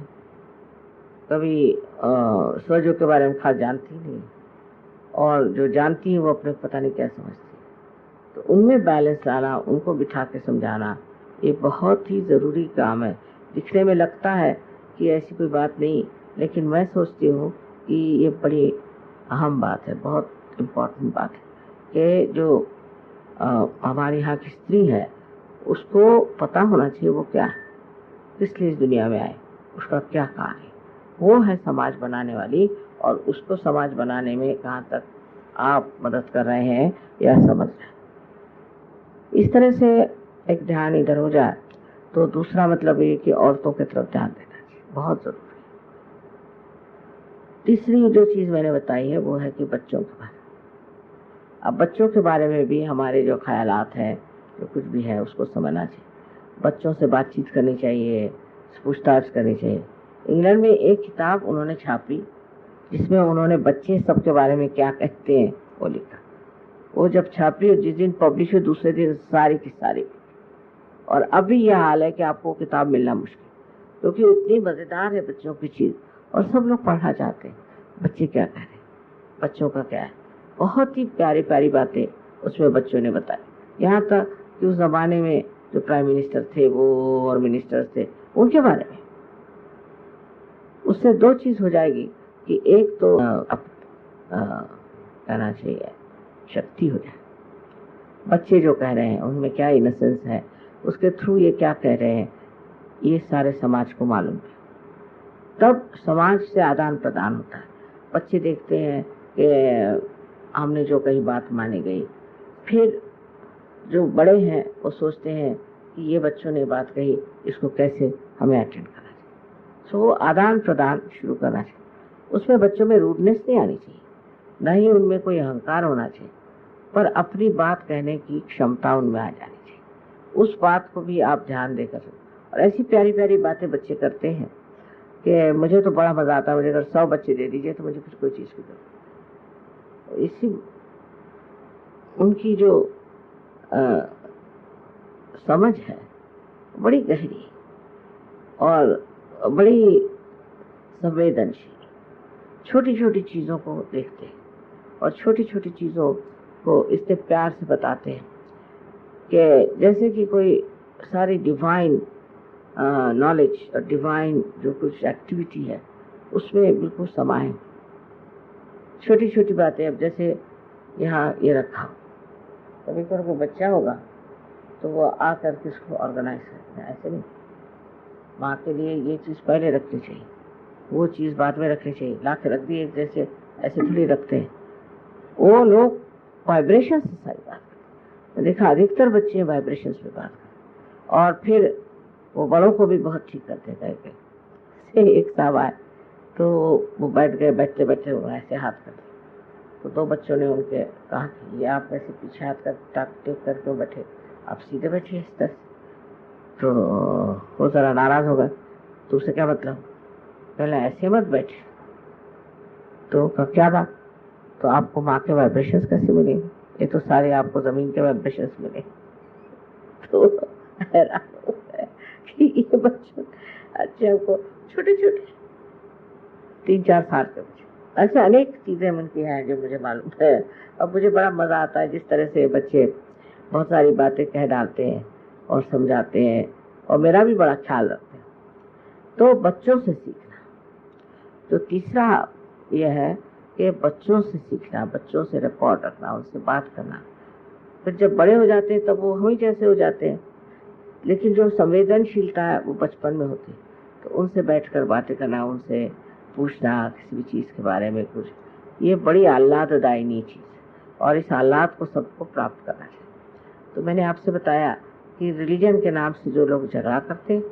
कभी स्वजों के बारे में खास जानती नहीं, और जो जानती है वो अपने पता नहीं क्या समझती। तो उनमें बैलेंस लाना, उनको बिठा के समझाना, ये बहुत ही ज़रूरी काम है। दिखने में लगता है कि ऐसी कोई बात नहीं, लेकिन मैं सोचती हूँ कि ये बड़ी अहम बात है, बहुत इम्पोर्टेंट बात है कि जो हमारे यहाँ की स्त्री है उसको पता होना चाहिए वो क्या है, किस लिए इस दुनिया में आए, उसका क्या कार्य है। वो है समाज बनाने वाली, और उसको समाज बनाने में कहाँ तक आप मदद कर रहे हैं या समझ रहे हैं। इस तरह से एक ध्यान इधर हो जाए तो दूसरा मतलब ये कि औरतों की तरफ ध्यान देना चाहिए, बहुत जरूरी है। तीसरी जो चीज मैंने बताई है वो है कि बच्चों के बारे में। अब बच्चों के बारे में भी हमारे जो ख्यालात हैं, जो कुछ भी है, उसको समझना चाहिए। बच्चों से बातचीत करनी चाहिए, पूछताछ करनी चाहिए। इंग्लैंड में एक किताब उन्होंने छापी जिसमें उन्होंने बच्चे सबके बारे में क्या कहते हैं वो लिखा। वो जब छापी, जिस दिन पब्लिश हुई दूसरे दिन सारी की सारी। और अभी यह हाल है कि आपको किताब मिलना मुश्किल, क्योंकि इतनी मजेदार है बच्चों की चीज, और सब लोग पढ़ना चाहते हैं। बच्चे क्या कह रहे हैं, बच्चों का क्या है, बहुत ही प्यारी प्यारी बातें उसमें बच्चों ने बताई। यहाँ तक कि उस जमाने में जो प्राइम मिनिस्टर थे वो और मिनिस्टर्स थे उनके बारे में। उससे दो चीज हो जाएगी कि एक तो कहना चाहिए शक्ति हो जाए, बच्चे जो कह रहे हैं उनमें क्या इनोसेंस है, उसके थ्रू ये क्या कह रहे हैं, ये सारे समाज को मालूम है। तब समाज से आदान प्रदान होता है। बच्चे देखते हैं कि हमने जो कही बात मानी गई, फिर जो बड़े हैं वो सोचते हैं कि ये बच्चों ने बात कही, इसको कैसे हमें अटेंड करना चाहिए। सो आदान प्रदान शुरू करना चाहिए। उसमें बच्चों में रूडनेस नहीं आनी चाहिए, न ही उनमें कोई अहंकार होना चाहिए, पर अपनी बात कहने की क्षमता उनमें आ जानी चाहिए। उस बात को भी आप ध्यान देकर, और ऐसी प्यारी प्यारी बातें बच्चे करते हैं कि मुझे तो बड़ा मजा आता है। मुझे अगर 100 बच्चे दे दीजिए तो मुझे फिर कोई चीज की जरूरत। इसी उनकी जो समझ है बड़ी गहरी और बड़ी संवेदनशील, छोटी छोटी चीजों को देखते हैं और छोटी छोटी चीजों को इतने प्यार से बताते हैं कि जैसे कि कोई सारी डिवाइन नॉलेज और डिवाइन जो कुछ एक्टिविटी है उसमें बिल्कुल समाये। छोटी छोटी बातें, अब जैसे यहाँ ये रखा, कभी कोई बच्चा होगा तो वो आकर के इसको ऑर्गेनाइज करते हैं। ऐसे नहीं, माँ के लिए ये चीज़ पहले रखनी चाहिए, वो चीज़ बाद में रखनी चाहिए। ला के रख दी एक जैसे, ऐसे थोड़ी रखते हैं। वो लोग वाइब्रेशन से सारी बात करते हैं। देखा अधिकतर बच्चे वाइब्रेशन पे बात करते, और फिर वो बड़ों को भी बहुत ठीक करते हैं। एक साहब आए तो वो बैठ गए, बैठते बैठे वो ऐसे हाथ करते, तो 2 बच्चों ने उनके कहा कि ये आप ऐसे पीछे हाथ कर टाक टेक करके बैठे, आप सीधे बैठिए इस तरह। तो वो जरा नाराज हो गए, तो उससे क्या मतलब, पहले ऐसे मत बैठे। तो क्या बात, तो आपको माँ के वाइब्रेशंस कैसे मिलेंगे, ये तो सारे आपको जमीन के वाइब्रेशंस मिले। तो हैरान हो गए कि ये बच्चों अच्छे को छोटे छोटे 3-4 साल के बच्चे, ऐसे अनेक चीजें उनकी हैं जो मुझे मालूम है। अब मुझे बड़ा मजा आता है जिस तरह से बच्चे बहुत सारी बातें कह डालते हैं और समझाते हैं, और मेरा भी बड़ा ख्याल रखते हैं। तो बच्चों से सीखना। तो तीसरा यह है कि बच्चों से सीखना, बच्चों से रिकॉर्ड रखना, उनसे बात करना। फिर जब बड़े हो जाते हैं तब वो हम ही जैसे हो जाते हैं, लेकिन जो संवेदनशीलता है वो बचपन में होती है। तो उनसे बैठकर बातें करना, उनसे पूछना किसी भी चीज़ के बारे में कुछ, ये बड़ी आह्लाददायी चीज़ है, और इस आह्लाद को सबको प्राप्त करना चाहिए। तो मैंने आपसे बताया कि रिलीजन के नाम से जो लोग झगड़ा करते हैं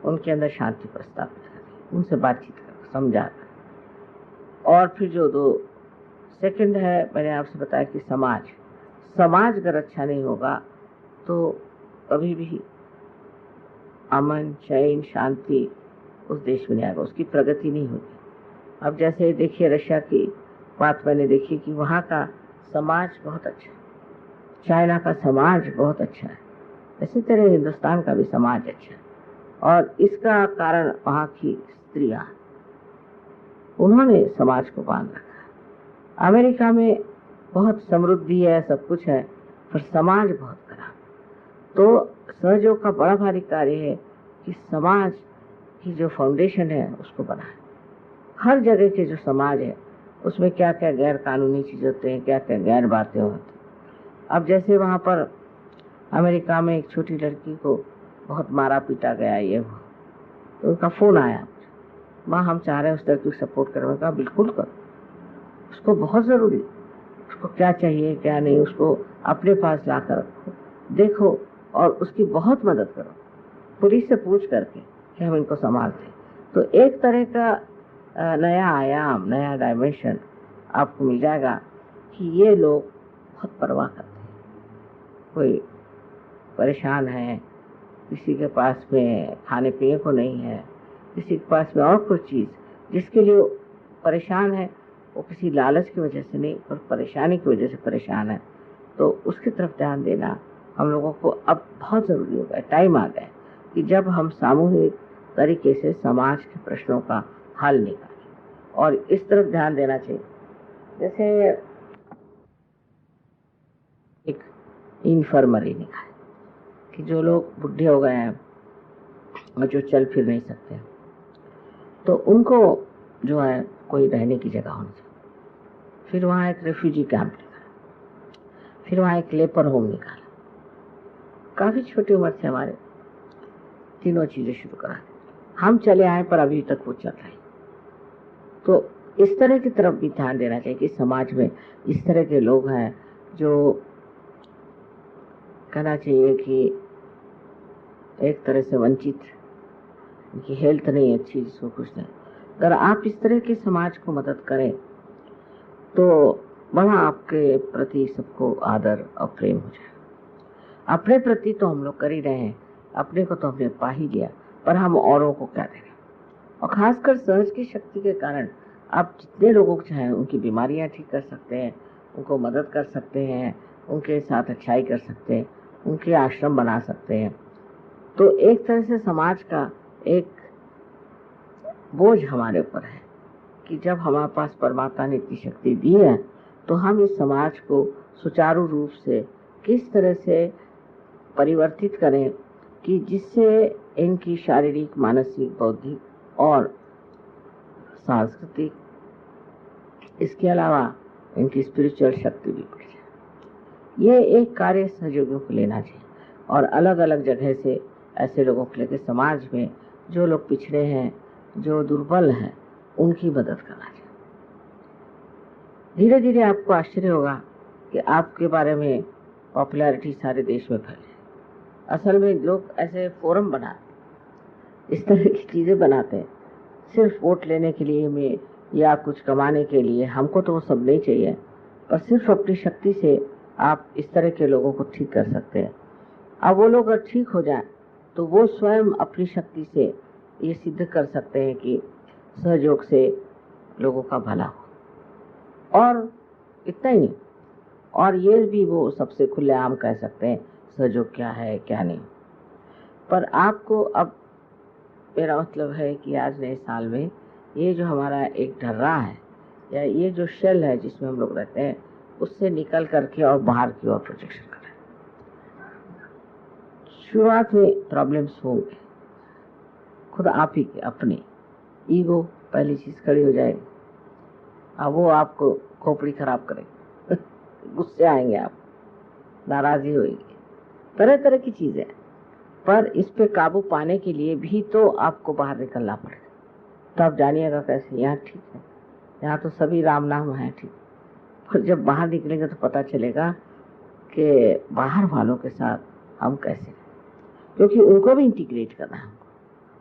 उनके अंदर शांति प्रस्तावित करें, उनसे बातचीत कर, समझा कर। और फिर जो 2 सेकंड है, मैंने आपसे बताया कि समाज अगर अच्छा नहीं होगा तो कभी भी अमन, चैन, शांति उस देश में नहीं आएगा, उसकी प्रगति नहीं होगी। अब जैसे देखिए रशिया की बात मैंने देखी कि वहाँ का समाज बहुत अच्छा है, चाइना का समाज बहुत अच्छा है, इसी तरह हिंदुस्तान का भी समाज अच्छा है। और इसका कारण वहाँ की स्त्रियां, उन्होंने समाज को बांध रखा। अमेरिका में बहुत समृद्धि है, सब कुछ है, पर समाज बहुत खराब। तो सहयोग का बड़ा भारी कार्य है कि समाज की जो फाउंडेशन है उसको बनाए। हर जगह के जो समाज है उसमें क्या क्या गैर कानूनी चीज होते हैं, क्या क्या गैर बातें होती हैं। अब जैसे वहाँ पर अमेरिका में एक छोटी लड़की को बहुत मारा पीटा गया, ये वो, तो उनका फोन आया, माँ हम चाह रहे हैं उस लड़की को सपोर्ट करो। कहा बिल्कुल करो, उसको बहुत जरूरी, उसको क्या चाहिए क्या नहीं उसको अपने पास ला कर रखो, देखो और उसकी बहुत मदद करो, पुलिस से पूछ करके कि हम इनको संभालते। तो एक तरह का नया आयाम, नया डायमेंशन आपको मिल जाएगा कि ये लोग बहुत परवाह करते हैं। कोई परेशान है, किसी के पास में खाने पीने को नहीं है, किसी के पास में और कोई चीज़ जिसके लिए परेशान है, वो किसी लालच की वजह से नहीं पर परेशानी की वजह से परेशान है, तो उसकी तरफ ध्यान देना हम लोगों को अब बहुत ज़रूरी हो गया। टाइम आ गया कि जब हम सामूहिक तरीके से समाज के प्रश्नों का हल निकालें और इस तरफ ध्यान देना चाहिए। जैसे एक इन्फर्मरी निकाले कि जो लोग बुढ़े हो गए हैं और जो चल फिर नहीं सकते, तो उनको जो है कोई रहने की जगह होनी चाहिए। फिर वहाँ एक रेफ्यूजी कैंप निकाला, फिर वहाँ एक लेपर होम निकाला। काफ़ी छोटी उम्र से हमारे तीनों चीज़ें शुरू करा, हम चले आए पर अभी तक वो चल रही। तो इस तरह की तरफ भी ध्यान देना चाहिए कि समाज में इस तरह के लोग हैं जो कहना चाहिए कि एक तरह से वंचित, उनकी हेल्थ नहीं अच्छी, जिसको कुछ नहीं। अगर आप इस तरह के समाज को मदद करें तो बड़ा आपके प्रति सबको आदर और प्रेम हो जाए। अपने प्रति तो हम लोग कर ही रहे हैं, अपने को तो हमने पा ही लिया, पर हम औरों को क्या दें। और खासकर सहज की शक्ति के कारण आप जितने लोगों को चाहें उनकी बीमारियां ठीक कर सकते हैं, उनको मदद कर सकते हैं, उनके साथ अच्छाई कर सकते हैं, उनके आश्रम बना सकते हैं। तो एक तरह से समाज का एक बोझ हमारे ऊपर है कि जब हमारे पास परमात्मा ने इतनी शक्ति दी है तो हम इस समाज को सुचारू रूप से किस तरह से परिवर्तित करें कि जिससे इनकी शारीरिक, मानसिक, बौद्धिक और सांस्कृतिक, इसके अलावा इनकी स्पिरिचुअल शक्ति भी बढ़ जाए। ये एक कार्य सहयोगियों को लेना चाहिए और अलग अलग जगह से ऐसे लोगों को लेकर समाज में जो लोग पिछड़े हैं, जो दुर्बल हैं, उनकी मदद करना चाहिए। धीरे धीरे आपको आश्चर्य होगा कि आपके बारे में पॉपुलैरिटी सारे देश में फैले। असल में लोग ऐसे फोरम बनाते, इस तरह की चीज़ें बनाते हैं सिर्फ वोट लेने के लिए में या कुछ कमाने के लिए। हमको तो वो सब नहीं चाहिए, पर सिर्फ अपनी शक्ति से आप इस तरह के लोगों को ठीक कर सकते हैं। अब वो लोग अगर ठीक हो जाए तो वो स्वयं अपनी शक्ति से ये सिद्ध कर सकते हैं कि सहयोग से लोगों का भला हो। और इतना ही, और ये भी वो सबसे खुलेआम कह सकते हैं सहयोग क्या है क्या नहीं। पर आपको अब, मेरा मतलब है कि आज नए साल में ये जो हमारा एक ढर्रा है या ये जो शेल है जिसमें हम लोग रहते हैं, उससे निकल करके और बाहर की ओर प्रोजेक्शन करें। शुरुआत में प्रॉब्लम्स होंगे, खुद आप ही के अपने ईगो पहली चीज खड़ी हो जाएगी। अब वो आपको खोपड़ी खराब करेगी गुस्से आएंगे, आप नाराजगी होगी, तरह तरह की चीजें। पर इस पे काबू पाने के लिए भी तो आपको बाहर निकलना पड़ेगा। तो आप जानिएगा कैसे। यहाँ ठीक है, यहाँ तो सभी राम नाम है ठीक, पर जब बाहर निकलेंगे तो पता चलेगा कि बाहर वालों के साथ हम कैसे, क्योंकि उनको भी इंटीग्रेट करना है।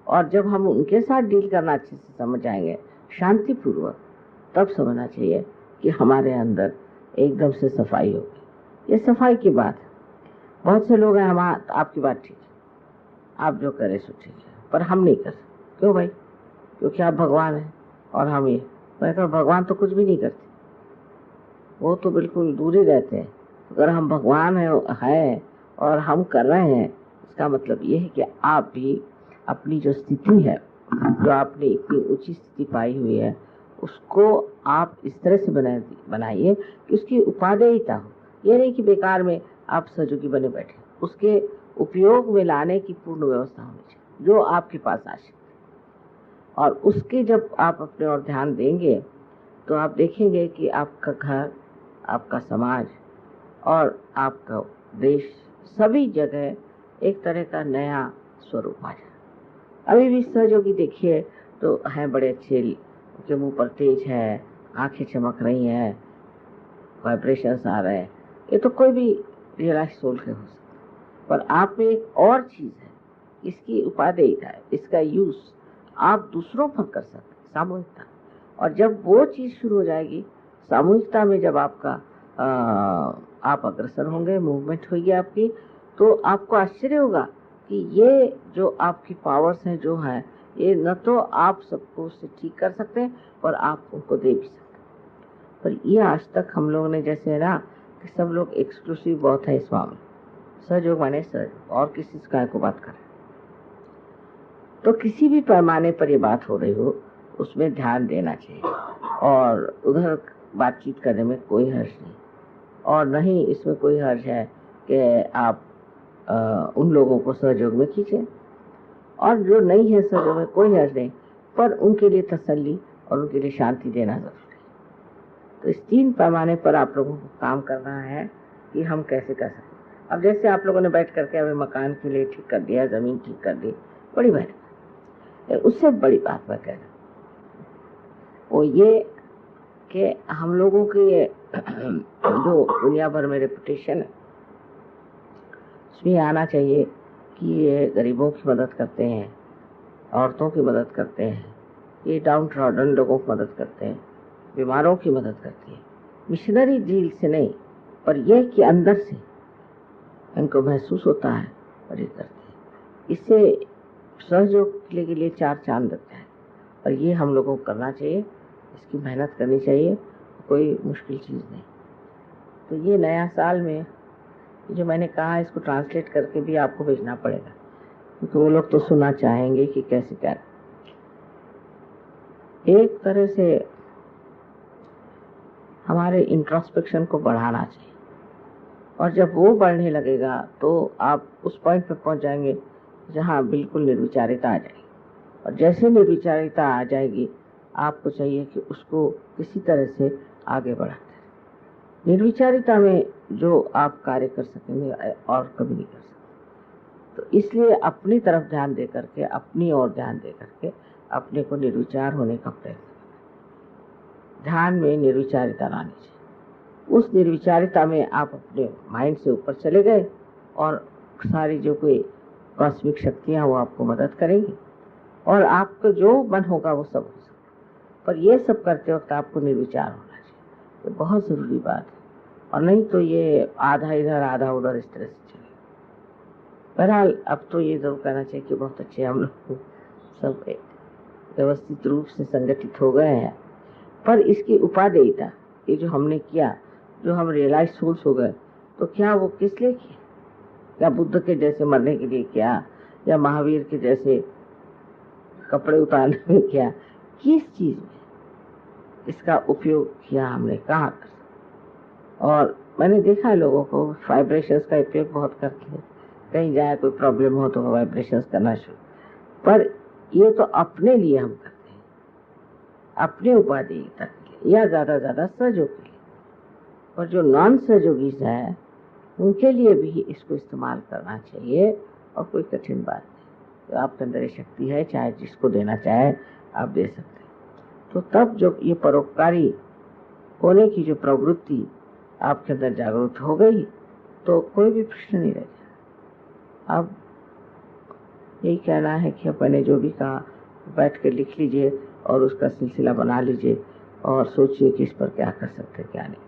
और जब हम उनके साथ डील करना अच्छे से समझ आएंगे शांतिपूर्वक, तब समझना चाहिए कि हमारे अंदर एकदम से सफाई होगी। ये सफाई की बात है। बहुत से लोग हैं, हम आपकी बात ठीक है, आप जो करें सो ठीक है, पर हम नहीं कर सकते। क्यों भाई? क्योंकि आप भगवान हैं और हम ये। मैं कहा भगवान तो कुछ भी नहीं करते, वो तो बिल्कुल दूर ही रहते हैं। अगर हम भगवान हैं और हम कर रहे हैं, इसका मतलब ये है कि आप भी अपनी जो स्थिति है जो आपने इतनी ऊंची स्थिति पाई हुई है उसको आप इस तरह से बनाइए कि उसकी उपादेयता हो। ये नहीं कि बेकार में आप सहयोगी बने बैठे, उसके उपयोग में लाने की पूर्ण व्यवस्था होनी चाहिए जो आपके पास आ सके। और उसके जब आप अपने और ध्यान देंगे तो आप देखेंगे कि आपका घर, आपका समाज और आपका देश सभी जगह एक तरह का नया स्वरूप आ जाए। अभी भी सहयोगी देखिए तो हैं बड़े अच्छे, उनके मुंह पर तेज है, आंखें चमक रही हैं, वाइब्रेशंस आ रहे हैं, ये तो कोई भी रियलाइज सोल के हो सकता। पर आप में एक और चीज है, इसकी उपादेयता है, इसका यूज आप दूसरों पर कर सकते, सामूहिकता। और जब वो चीज शुरू हो जाएगी सामूहिकता में, जब आपका आप अग्रसर होंगे, मूवमेंट होगी आपकी, तो आपको आश्चर्य होगा कि ये जो आपकी पावर्स हैं जो हैं, ये न तो आप सबको उससे ठीक कर सकते हैं और आप उनको दे भी सकते हैं। पर ये आज तक हम लोगों ने जैसे है ना कि सब लोग एक्सक्लूसिव बहुत है इस मामले, सहयोग माने सहयोग, और किसी से को बात करें तो किसी भी पैमाने पर ये बात हो रही हो उसमें ध्यान देना चाहिए। और उधर बातचीत करने में कोई हर्ज नहीं, और नहीं इसमें कोई हर्ज है कि आप उन लोगों को सहयोग में खींचें, और जो नहीं है सहयोग में कोई हर्ज नहीं, पर उनके लिए तसल्ली और उनके लिए शांति देना जरूरी है। तो इस 3 पैमाने पर आप लोगों को काम करना है कि हम कैसे कर सकते। अब जैसे आप लोगों ने बैठ करके हमें मकान के लिए ठीक कर दिया, जमीन ठीक कर दी, बड़ी बात, उससे बड़ी बात मैं कह रहा हूँ वो ये कि हम लोगों के जो दुनिया भर में रेपुटेशन है उसमें आना चाहिए कि ये गरीबों की मदद करते हैं, औरतों की मदद करते हैं, ये डाउन ट्रॉडन लोगों की मदद करते हैं, बीमारों की मदद करती है। मिशनरी डील से नहीं, पर यह कि अंदर से इनको महसूस होता है और ये करते हैं। इससे सहयोग के लिए 4 चांद लगता है, और ये हम लोगों को करना चाहिए, इसकी मेहनत करनी चाहिए, कोई मुश्किल चीज़ नहीं। तो ये नया साल में जो मैंने कहा इसको ट्रांसलेट करके भी आपको भेजना पड़ेगा, क्योंकि वो लोग तो सुनना चाहेंगे कि कैसे क्या। एक तरह से हमारे इंट्रोस्पेक्शन को बढ़ाना चाहिए, और जब वो बढ़ने लगेगा तो आप उस पॉइंट पे पहुंच जाएंगे जहां बिल्कुल निर्विचारिता आ जाएगी। और जैसे निर्विचारिता आ जाएगी आपको चाहिए कि उसको किसी तरह से आगे बढ़ाते हैं। निर्विचारिता में जो आप कार्य कर सकेंगे और कभी नहीं कर सकते। तो इसलिए अपनी तरफ ध्यान दे करके, अपनी ओर ध्यान दे करके अपने को निर्विचार होने का प्रयत्न करें। ध्यान में निर्विचारिता लानी चाहिए। उस निर्विचारिता में आप अपने माइंड से ऊपर चले गए और सारी जो कोई कॉस्मिक शक्तियां वो आपको मदद करेंगी, और आपको जो मन होगा वो सब हो सकता। पर ये सब करते वक्त आपको निर्विचार होना चाहिए, ये बहुत जरूरी बात है। और नहीं तो ये आधा इधर आधा उधर इस तरह से चले। बहरहाल अब तो ये जरूर कहना चाहिए कि बहुत अच्छे हम लोग सब व्यवस्थित रूप से संगठित हो गए हैं। पर इसकी उपादेयता, ये जो हमने किया, जो हम रियलाइज सोल्स हो गए, तो क्या वो किस लिए किया? या बुद्ध के जैसे मरने के लिए किया, या महावीर के जैसे कपड़े उतारने में किया? किस चीज में इसका उपयोग किया हमने, कहाँ कर? और मैंने देखा है लोगों को वाइब्रेशंस का उपयोग बहुत करते हैं, कहीं जाए कोई प्रॉब्लम हो तो वाइब्रेशंस करना शुरू। पर ये तो अपने लिए हम करते हैं, अपने उपाधि तक या ज्यादा ज्यादा सहयोग के लिए। और जो नॉन सहयोगी है उनके लिए भी इसको इस्तेमाल करना चाहिए, और कोई कठिन बात नहीं। तो आपके अंदर ये शक्ति है, चाहे जिसको देना चाहे आप दे सकते हैं। तो तब जब ये परोपकारी होने की जो प्रवृत्ति आपके अंदर जागरूक हो गई तो कोई भी प्रश्न नहीं रह जाएगा। अब यही कहना है कि अपने जो भी कहा बैठ कर लिख लीजिए और उसका सिलसिला बना लीजिए, और सोचिए कि इस पर क्या कर सकते क्या नहीं।